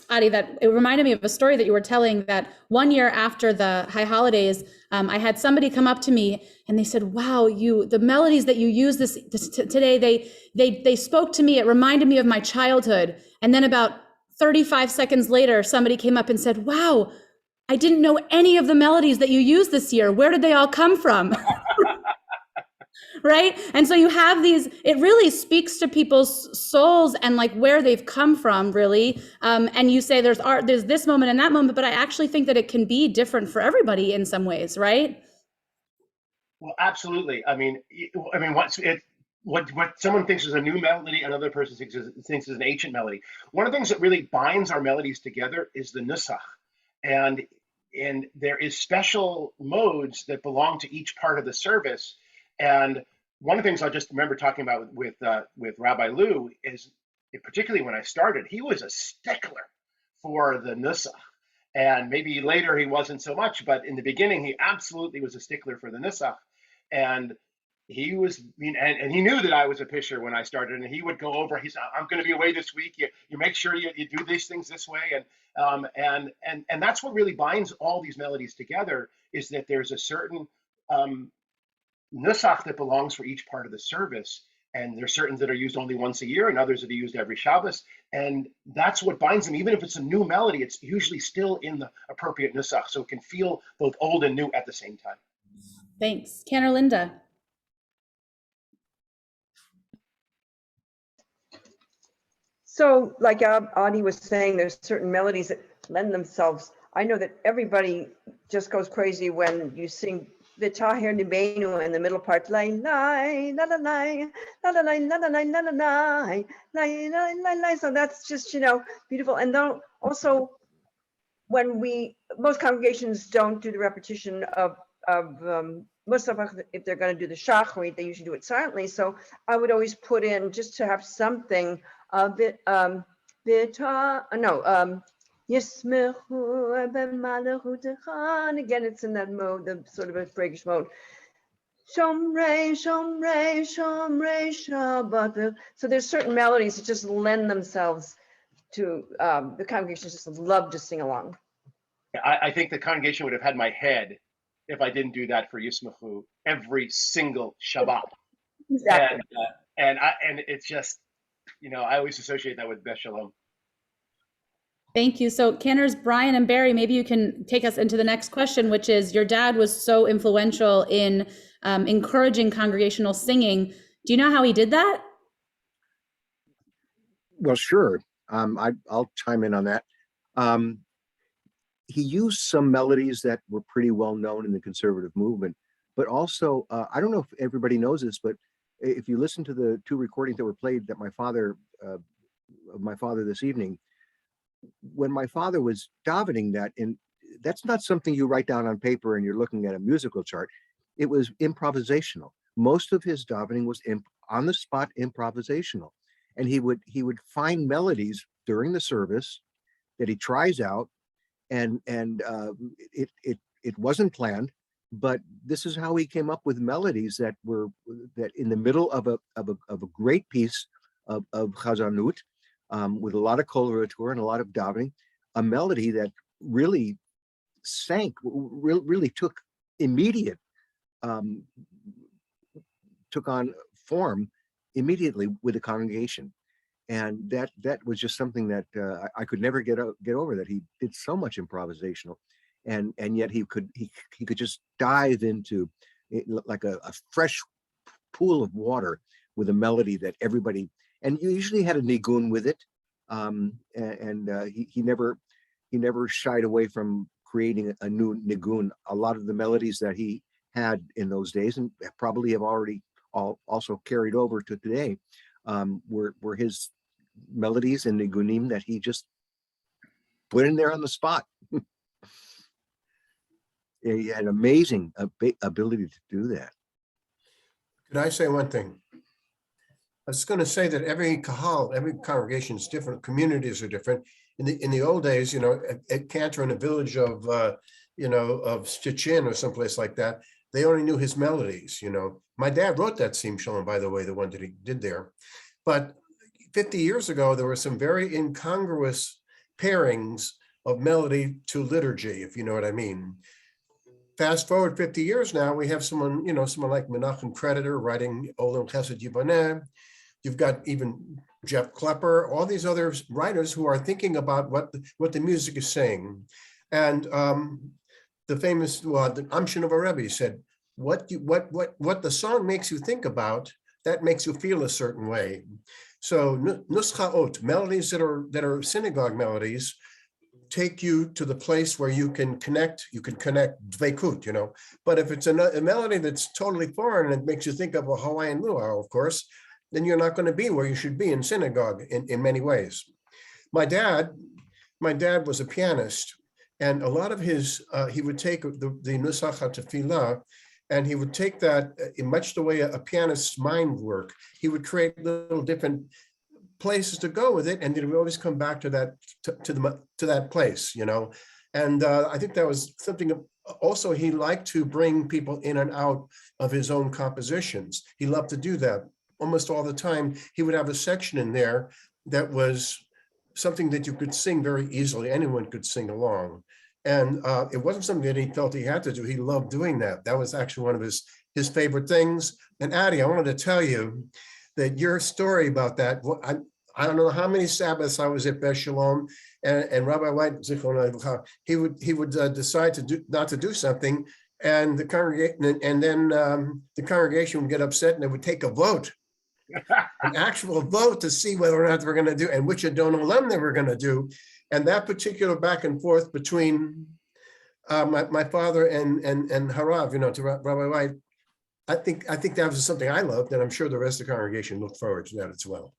Adi, that it reminded me of a story that you were telling, that 1 year after the high holidays, I had somebody come up to me and they said, wow, the melodies that you use today, they spoke to me. It reminded me of my childhood. And then about 35 seconds later, somebody came up and said, wow, I didn't know any of the melodies that you used this year. Where did they all come from? Right? And so you have these, it really speaks to people's souls and like where they've come from, really. And you say there's this moment and that moment, but I actually think that it can be different for everybody in some ways, right? Well, absolutely. I mean, what someone thinks is a new melody, another person thinks is an ancient melody. One of the things that really binds our melodies together is the nusach, and there is special modes that belong to each part of the service. And one of the things I just remember talking about with Rabbi Lou is, particularly when I started, he was a stickler for the nusach. And maybe later he wasn't so much, but in the beginning he absolutely was a stickler for the nusach. And he was, and he knew that I was a pisher when I started, and he would go over. He said, "I'm going to be away this week. You make sure you do these things this way." And that's what really binds all these melodies together, is that there's a certain nusach that belongs for each part of the service, and there's certain that are used only once a year, and others that are used every Shabbos, and that's what binds them. Even if it's a new melody, it's usually still in the appropriate nusach, so it can feel both old and new at the same time. Thanks. Cantor Linda. So like Adi was saying, there's certain melodies that lend themselves. I know that everybody just goes crazy when you sing the Tahir Nibenu in the middle part, la la la la la la la la la la la la. So that's just, beautiful. And then also when most congregations don't do the repetition of Musaf, if they're going to do the Shachrit, they usually do it silently. So I would always put in, just to have something of it, Yismechu b'malachutecha. Again, it's in that mode, the sort of a British mode. Shomrei, shomrei, shomrei Shabbat. So there's certain melodies that just lend themselves the congregation just loved to sing along. I think the congregation would have had my head if I didn't do that for Yismachu every single Shabbat. Exactly. And it's just, I always associate that with Beth Sholom. Thank you. So Cantors Brian and Barry, maybe you can take us into the next question, which is, your dad was so influential in encouraging congregational singing. Do you know how he did that? Well, sure. I'll chime in on that. He used some melodies that were pretty well known in the conservative movement, but also, I don't know if everybody knows this, but if you listen to the 2 recordings that were played that of my father this evening, when my father was davening that's not something you write down on paper and you're looking at a musical chart. It was improvisational. Most of his davening was on the spot improvisational. And he would find melodies during the service that he tries out, and it wasn't planned, but this is how he came up with melodies that in the middle of a great piece of Chazanut, with a lot of coloratura and a lot of davening, a melody that really really took immediate, took on form immediately with the congregation. And that was just something that I could never get over, that he did so much improvisational, and yet he could just dive into it like a fresh pool of water with a melody that everybody, and you usually had a nigun with it. He never shied away from creating a new nigun. A lot of the melodies that he had in those days, and probably have already also carried over to today, were his melodies and nigunim that he just put in there on the spot. He had amazing ability to do that. Could I say one thing? I was going to say that every kahal, every congregation is different. Communities are different. In the old days, at Cantor in a village of Stichin or someplace like that, they only knew his melodies. My dad wrote that Sim Shalom, by the way, the one that he did there. But 50 years ago, there were some very incongruous pairings of melody to liturgy, if you know what I mean. Fast forward 50 years now, we have someone like Menachem Creditor writing Olam Chesed Yibaneh. You've got even Jeff Klepper, all these other writers who are thinking about what the music is saying. And the famous, the Amshin of a Rebbe said, what the song makes you think about, that makes you feel a certain way. So nuschaot, melodies that are synagogue melodies, take you to the place where you can connect dveikut, But if it's a melody that's totally foreign and it makes you think of a Hawaiian luau, of course, then you're not going to be where you should be in synagogue in many ways. My dad was a pianist, and a lot of his, he would take the nusach tefillah, and he would take that in much the way a pianist's mind work. He would create little different places to go with it, and it would always come back to that to that place, And I think that was something. Also, he liked to bring people in and out of his own compositions. He loved to do that. Almost all the time, he would have a section in there that was something that you could sing very easily. Anyone could sing along. And it wasn't something that he felt he had to do. He loved doing that. That was actually one of his favorite things. And Adi, I wanted to tell you that your story about that, I don't know how many Sabbaths I was at Beth Sholom, and Rabbi White, he would decide not to do something, and the congregation would get upset, and they would take a vote, an actual vote, to see whether or not they were going to do, and which Adon Olam they were going to do. And that particular back and forth between my father and Harav, to Rabbi White, I think that was something I loved, and I'm sure the rest of the congregation looked forward to that as well.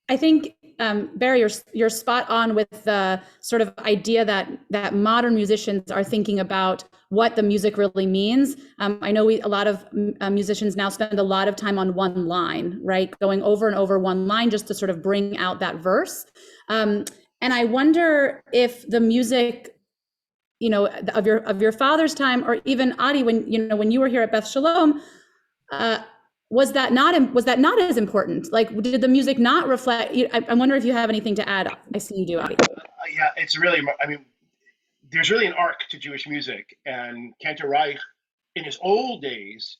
I think, Barry, you're spot on with the sort of idea that modern musicians are thinking about what the music really means. I know a lot of musicians now spend a lot of time on one line, right? Going over and over one line just to sort of bring out that verse. And I wonder if the music, of your father's time, or even Adi, when you were here at Beth Sholom, was that not as important? Like, did the music not reflect? I wonder if you have anything to add. I see you do, Adi. Yeah, it's really, I mean, there's really an arc to Jewish music, and Cantor Reich, in his old days,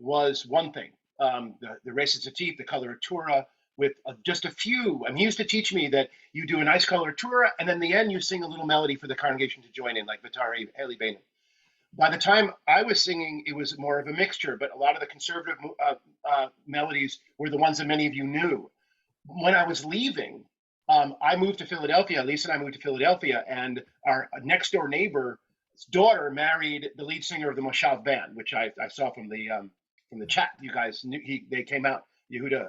was one thing. The races of teeth, the coloratura, with just a few. I mean, he used to teach me that you do a nice coloratura, and then in the end you sing a little melody for the congregation to join in, like Vitari Eli Beinim. By the time I was singing, it was more of a mixture, but a lot of the conservative melodies were the ones that many of you knew. When I was leaving, I moved to Philadelphia. Lisa and I moved to Philadelphia, and our next door neighbor's daughter married the lead singer of the Moshav band, which I saw from the chat. You guys knew they came out. Yehuda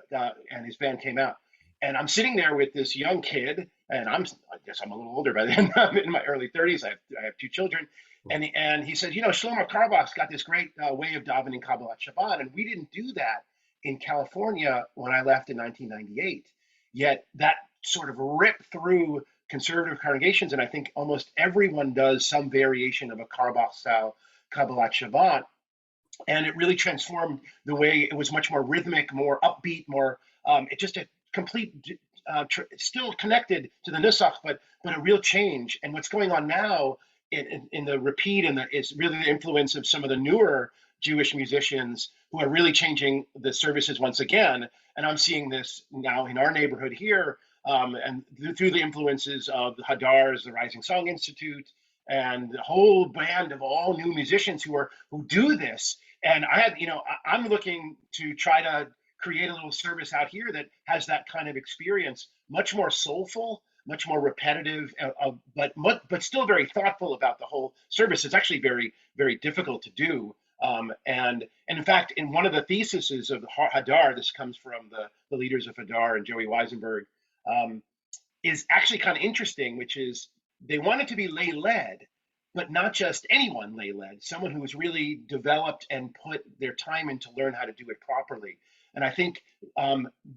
and his band came out, and I'm sitting there with this young kid, and I guess I'm a little older by then. I'm in my early 30s. I have two children. And he said, you know, Shlomo Carlebach's got this great way of davening Kabbalat Shabbat, and we didn't do that in California when I left in 1998. Yet that sort of ripped through conservative congregations, and I think almost everyone does some variation of a Carlebach style Kabbalat Shabbat, and it really transformed the way it was much more rhythmic, more upbeat, more it just a complete. Still connected to the nusach, but a real change. And what's going on now in the repeat and it's really the influence of some of the newer Jewish musicians who are really changing the services once again. And I'm seeing this now in our neighborhood here, and through the influences of the Hadars, the Rising Song Institute, and the whole band of all new musicians who do this. And I'm looking to try to create a little service out here that has that kind of experience, much more soulful, much more repetitive, but still very thoughtful about the whole service. It's actually very, very difficult to do. And in fact, in one of the theses of Hadar, this comes from the leaders of Hadar and Joey Weisenberg, is actually kind of interesting, which is they want it to be lay-led, but not just anyone lay-led, someone who has really developed and put their time in to learn how to do it properly. And I think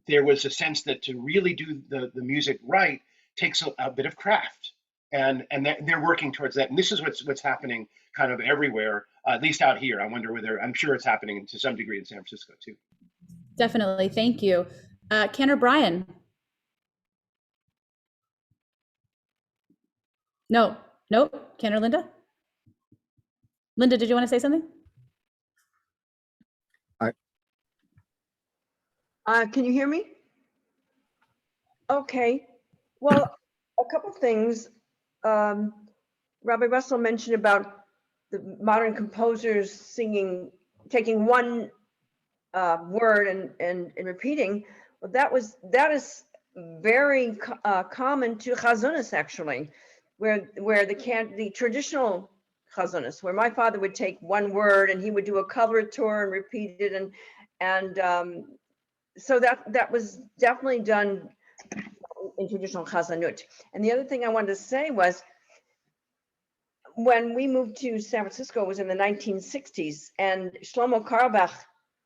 there was a sense that to really do the music right takes a bit of craft, and they're working towards that. And this is what's happening kind of everywhere, at least out here. I wonder whether, I'm sure it's happening to some degree in San Francisco too. Definitely, thank you. Cantor Brian. No, nope. Cantor Linda? Linda, did you want to say something? Can you hear me? Okay. Well, a couple things. Rabbi Russell mentioned about the modern composers singing, taking one word and repeating. Well, that is very common to chazonis, actually, where the traditional chazonis, where my father would take one word and he would do a coloratura and repeat it, and so that was definitely done in traditional chazanut. And the other thing I wanted to say was, when we moved to San Francisco, it was in the 1960s, and Shlomo Carlebach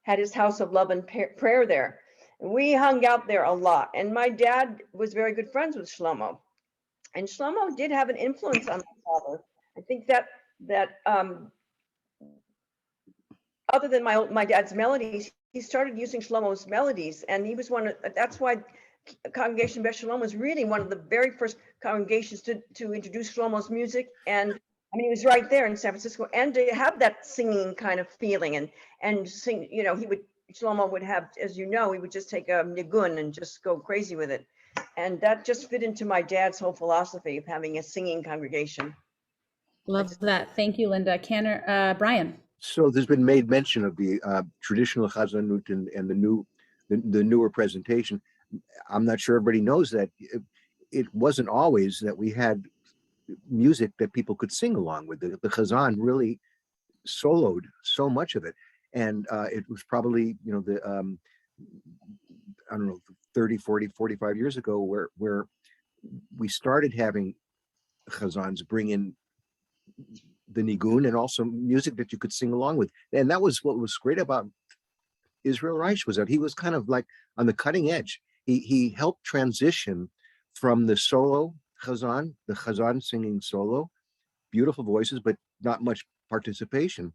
had his house of love and prayer there. And we hung out there a lot. And my dad was very good friends with Shlomo. And Shlomo did have an influence on my father. I think that other than my dad's melodies, he started using Shlomo's melodies, and he was that's why Congregation Beth Sholom was really one of the very first congregations to introduce Shlomo's music. And I mean, he was right there in San Francisco, and to have that singing kind of feeling and sing, Shlomo would have, as you know, he would just take a nigun and just go crazy with it. And that just fit into my dad's whole philosophy of having a singing congregation. Love that. Thank you, Linda. Cantor Brian. So there's been made mention of the traditional chazanut and the newer presentation. I'm not sure everybody knows that it wasn't always that we had music that people could sing along with. The chazan really soloed so much of it, and it was probably I don't know, 30, 40, 45 years ago where we started having chazans bring in the nigun and also music that you could sing along with. And that was what was great about Israel Reich, was that he was kind of like on the cutting edge. He helped transition from the solo chazan, the chazan singing solo, beautiful voices, but not much participation,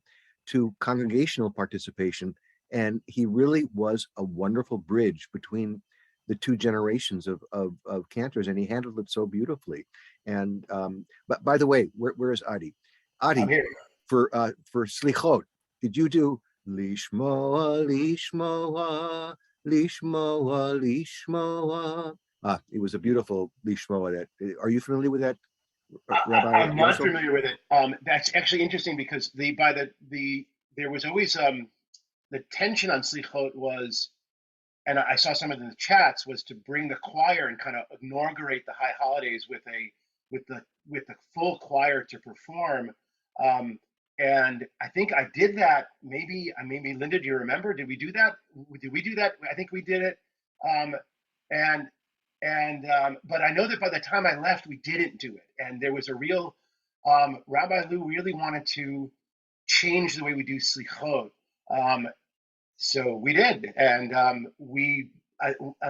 to congregational participation And he really was a wonderful bridge between the two generations of cantors, and he handled it so beautifully. And but by the way, where is Adi? I'm Adi, here. for Slichot, did you do Lishmoa, Lishmoa, Lishmoa, Lishmoa? It was a beautiful Lishmoa. That, are you familiar with that, Rabbi I'm not Russell? familiar with it. That's actually interesting because there was always the tension on Slichot was, and I saw some of it in the chats, was to bring the choir and kind of inaugurate the high holidays with the full choir to perform. And I think I did that. Maybe Linda, do you remember? Did we do that? I think we did it. But I know that by the time I left, we didn't do it. And there was a real, Rabbi Lou really wanted to change the way we do Slichot. So we did. And on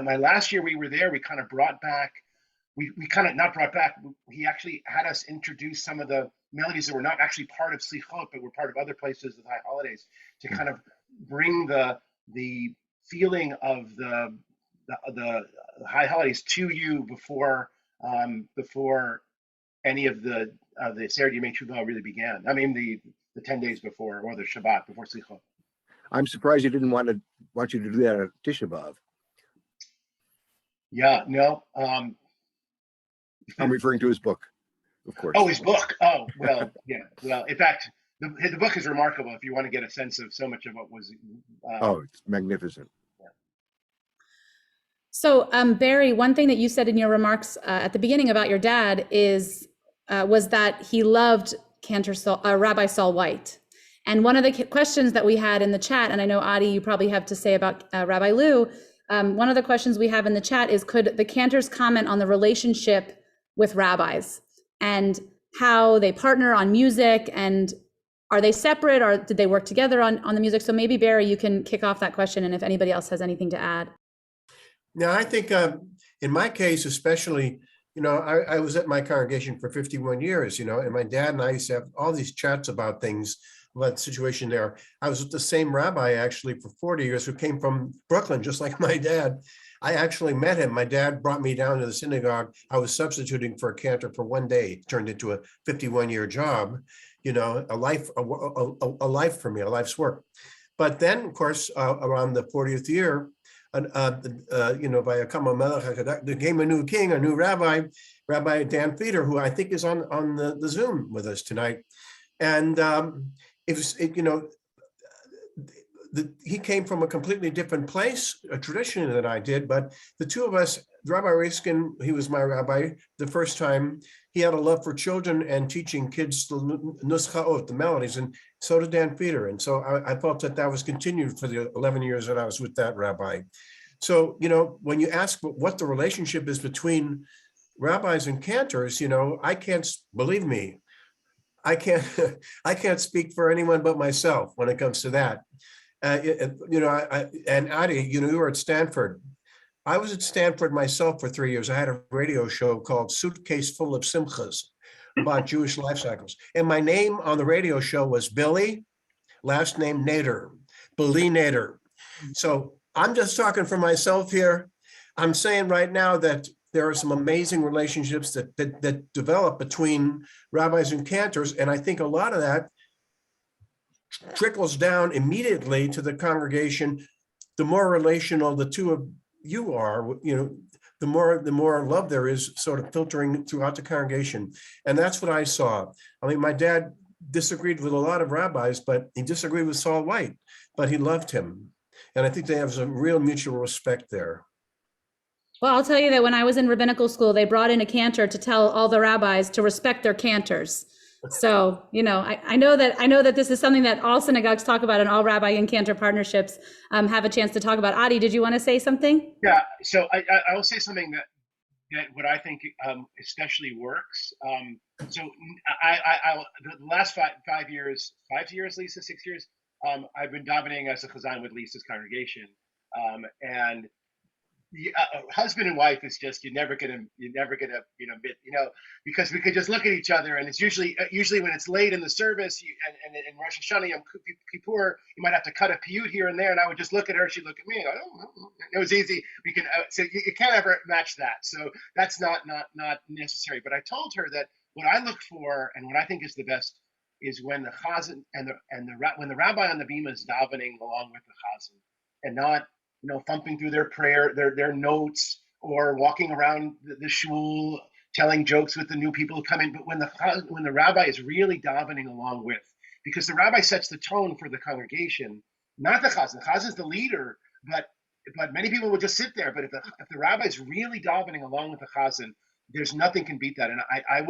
my last year we were there, we kind of brought back, we kind of not brought back, he actually had us introduce some of the melodies that were not actually part of Slichot, but were part of other places with high holidays, to kind of bring the feeling of the high holidays to you before any of the Seder Yemei Teshuvah really began. I mean the 10 days before, or the Shabbat before Slichot. I'm surprised he didn't want you to do that at Tisha B'Av. Yeah, no. I'm referring to his book, of course. Oh, his book. Oh, well, yeah. Well, in fact, the book is remarkable if you want to get a sense of so much of what was. It's magnificent. Yeah. So, Barry, one thing that you said in your remarks at the beginning about your dad was that he loved Rabbi Saul White. And one of the questions that we had in the chat, and I know Adi, you probably have to say about Rabbi Lou, one of the questions we have in the chat is, could the cantors comment on the relationship with rabbis and how they partner on music, and are they separate, or did they work together on the music? So maybe Barry, you can kick off that question, and if anybody else has anything to add. Now, I think in my case, especially, I was at my congregation for 51 years, and my dad and I used to have all these chats about things, about the situation there. I was with the same rabbi actually for 40 years who came from Brooklyn, just like my dad. I actually met him. My dad brought me down to the synagogue. I was substituting for a cantor for one day. It turned into a 51-year job, a life for me, a life's work. But then, of course, around the 40th year, by a Kama Melech, there came a new king, a new rabbi, Rabbi Dan Feder, who I think is on the Zoom with us tonight. And he came from a completely different place, a tradition than I did, but the two of us, Rabbi Reich, he was my rabbi the first time, he had a love for children and teaching kids the nuschaot, the melodies, and so did Dan Feder. And so I felt that was continued for the 11 years that I was with that rabbi. So, when you ask what the relationship is between rabbis and cantors, I can't, believe me, I can't speak for anyone but myself when it comes to that. And Adi, you were at Stanford. I was at Stanford myself for 3 years. I had a radio show called Suitcase Full of Simchas about Jewish life cycles. And my name on the radio show was Billy, last name Nader, Billy Nader. So I'm just talking for myself here. I'm saying right now that there are some amazing relationships that develop between rabbis and cantors. And I think a lot of that trickles down immediately to the congregation. The more relational the two of you are, the more love there is sort of filtering throughout the congregation. And that's what I saw. I mean, my dad disagreed with a lot of rabbis, but he disagreed with Saul White, but he loved him. And I think they have some real mutual respect there. Well, I'll tell you that when I was in rabbinical school, they brought in a cantor to tell all the rabbis to respect their cantors. So, I know that this is something that all synagogues talk about, and all rabbi and cantor partnerships have a chance to talk about. Adi, did you want to say something? Yeah, so I will say something that what I think especially works. So the last 5 years, Lisa, 6 years, I've been davening as a chazan with Lisa's congregation, and husband and wife is just you're never gonna because we could just look at each other, and it's usually when it's late in the service and in Rosh Hashanah Yom Kippur, you might have to cut a piyut here and there, and I would just look at her, she'd look at me, and it was easy. We can so you can't ever match that, so that's not necessary. But I told her that what I look for and what I think is the best is when the chazan when the rabbi on the bima is davening along with the chazan, and not thumping through their prayer, their notes, or walking around the shul telling jokes with the new people who come in. But when the rabbi is really davening along with, because the rabbi sets the tone for the congregation, not the chazan. The chazan is the leader, but many people will just sit there. But if the rabbi is really davening along with the chazan, there's nothing can beat that. And I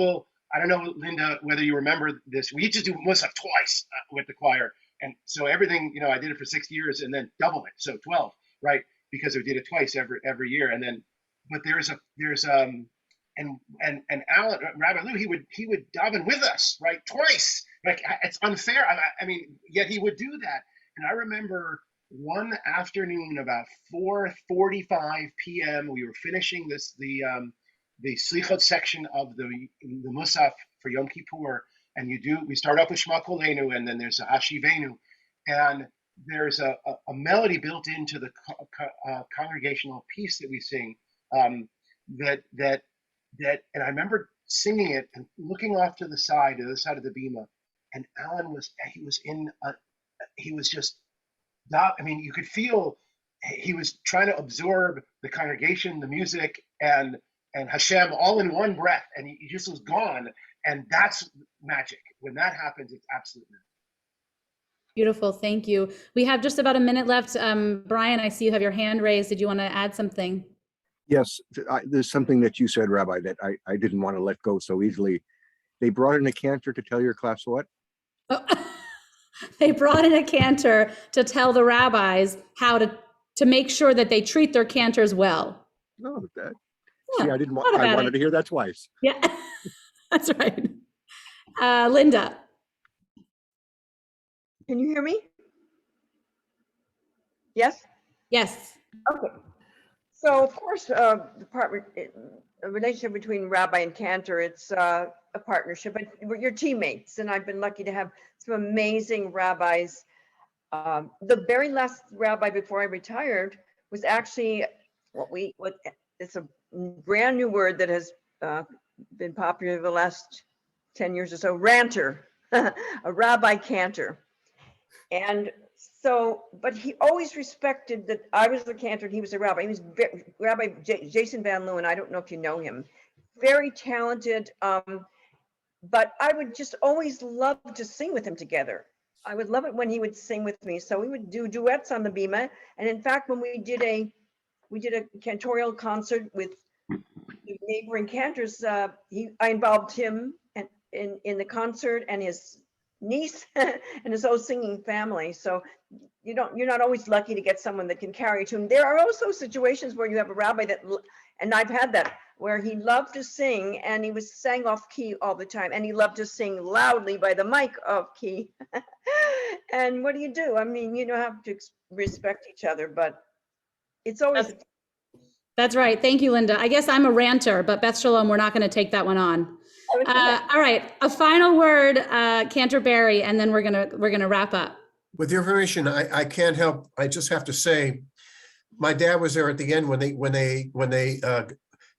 don't know, Linda, whether you remember this. We used to do musaf twice with the choir. And so everything, I did it for 6 years and then double it. So 12, right? Because we did it twice every year. And then, but and Alan, Rabbi Lou, he would daven with us, right? Twice. Like, it's unfair. I mean, yet he would do that. And I remember one afternoon about 4:45 p.m., we were finishing the slichot section of the musaf for Yom Kippur, and we start off with Shema Kolenu, and then there's a Hashivenu, and there's a melody built into the congregational piece that we sing, that and I remember singing it and looking off to the other side of the bima, and Alan he was just, I mean, you could feel he was trying to absorb the congregation, the music, and Hashem all in one breath, and he just was gone. And that's magic. When that happens, it's absolute magic. Beautiful, thank you. We have just about a minute left. Brian, I see you have your hand raised. Did you want to add something? Yes, there's something that you said, Rabbi, that I didn't want to let go so easily. They brought in a cantor to tell your class what? Oh, they brought in a cantor to tell the rabbis how to make sure that they treat their cantors well. No, that. Yeah, see, I wanted to hear that twice. Yeah, that's right. Linda. Can you hear me? Yes? Yes. Okay. So of course, the relationship between rabbi and cantor, it's a partnership, but you're teammates. And I've been lucky to have some amazing rabbis. The very last rabbi before I retired was actually it's a brand new word that has been popular the last 10 years or so, ranter, a rabbi cantor. And so, but he always respected that I was the cantor and he was a rabbi. He was Rabbi Jason Van Leeuwen. I don't know if you know him. Very talented, but I would just always love to sing with him together. I would love it when he would sing with me. So we would do duets on the bima. And in fact, when we did a cantorial concert with the neighboring cantors, I involved him in the concert, and his niece and his whole singing family. So you're not always lucky to get someone that can carry a tune. There are also situations where you have a rabbi and I've had that, where he loved to sing and he sang off key all the time, and he loved to sing loudly by the mic off key. And what do you do? I mean, you don't have to respect each other, but it's always. That's right. Thank you, Linda. I guess I'm a ranter, but Beth Sholom, we're not going to take that one on. All right, a final word, Cantor Barry, and then we're gonna wrap up. With your permission, I can't help. I just have to say, my dad was there at the end when they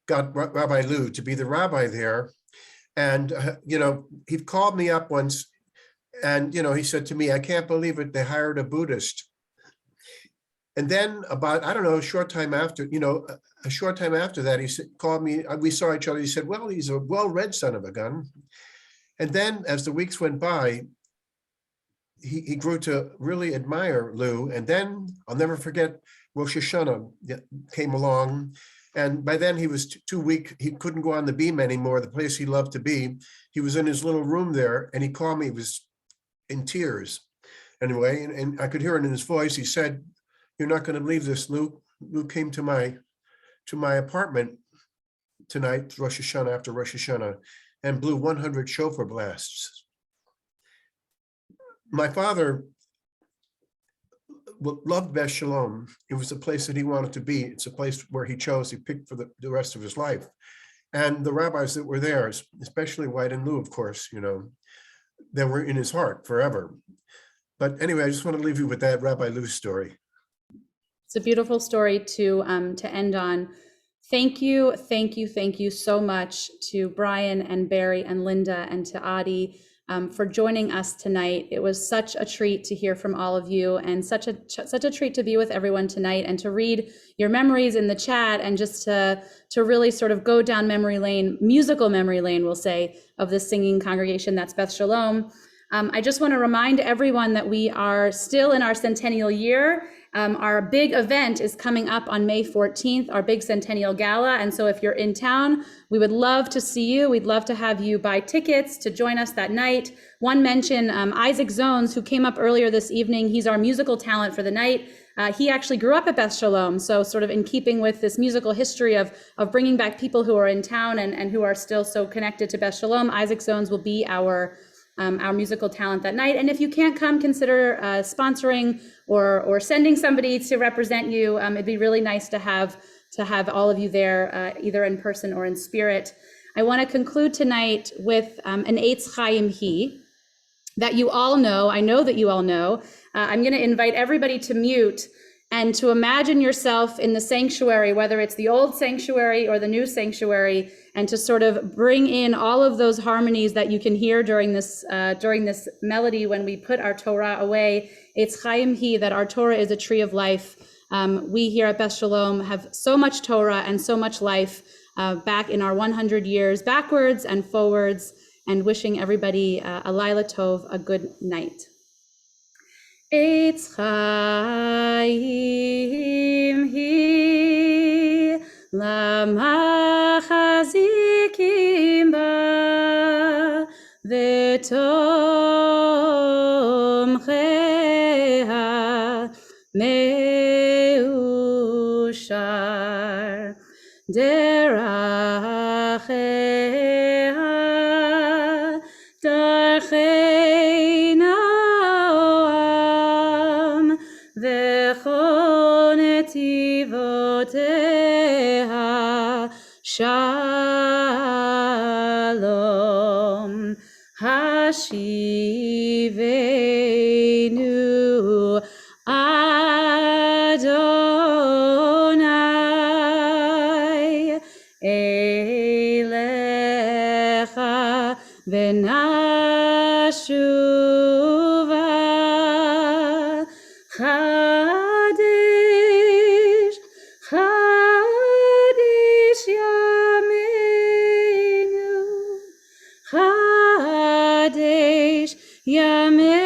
got Rabbi Lou to be the rabbi there, and he called me up once, and he said to me, "I can't believe it. They hired a Buddhist." And then about, I don't know, a short time after that, he called me, we saw each other. He said, "Well, he's a well-read son of a gun." And then as the weeks went by, he grew to really admire Lou. And then I'll never forget, Rosh Hashanah came along. And by then he was too weak. He couldn't go on the beam anymore, the place he loved to be. He was in his little room there, and he called me. He was in tears anyway. And I could hear it in his voice. He said, "You're not going to believe this, Lou. Lou came to my apartment tonight, Rosh Hashanah, after Rosh Hashanah, and blew 100 shofar blasts." My father loved Beth Sholom. It was a place that he wanted to be. It's a place where he picked for the rest of his life. And the rabbis that were there, especially White and Lou, of course, they were in his heart forever. But anyway, I just want to leave you with that Rabbi Lou story. It's a beautiful story to end on. Thank you so much to Brian and Barry and Linda and to Adi for joining us tonight. It was such a treat to hear from all of you, and such a treat to be with everyone tonight and to read your memories in the chat, and just to really sort of go down memory lane, musical memory lane, we'll say, of this singing congregation that's Beth Sholom. I just want to remind everyone that we are still in our centennial year. Our big event is coming up on May 14th, our big centennial gala. And so if you're in town, we would love to see you. We'd love to have you buy tickets to join us that night. One mention, Isaac Zones, who came up earlier this evening, he's our musical talent for the night. He actually grew up at Beth Sholom. So sort of in keeping with this musical history of bringing back people who are in town and who are still so connected to Beth Sholom, Isaac Zones will be our musical talent that night. And if you can't come, consider sponsoring or sending somebody to represent you. It'd be really nice to have all of you there, either in person or in spirit. I want to conclude tonight with an Eitz Chaim Hi that you all know. I know that you all know. I'm going to invite everybody to mute and to imagine yourself in the sanctuary, whether it's the old sanctuary or the new sanctuary, and to sort of bring in all of those harmonies that you can hear during this melody when we put our Torah away. It's Chaim Hi, that our Torah is a tree of life. We here at Beth Sholom have so much Torah and so much life back in our 100 years, backwards and forwards, and wishing everybody a Laila Tov, a good night. Eitz Chaim Hi, Lamachazikim ba, V'tomcheha meushar, Deracheha darchei noam, V'chol netivoteha shalom. Hashivenu Adonai elecha v'nashuva. Chadish, Chadish Yameinu, Chadish Yameinu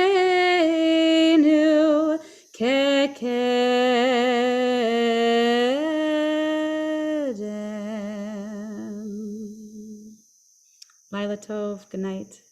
kekedem. Laila Tov, good night.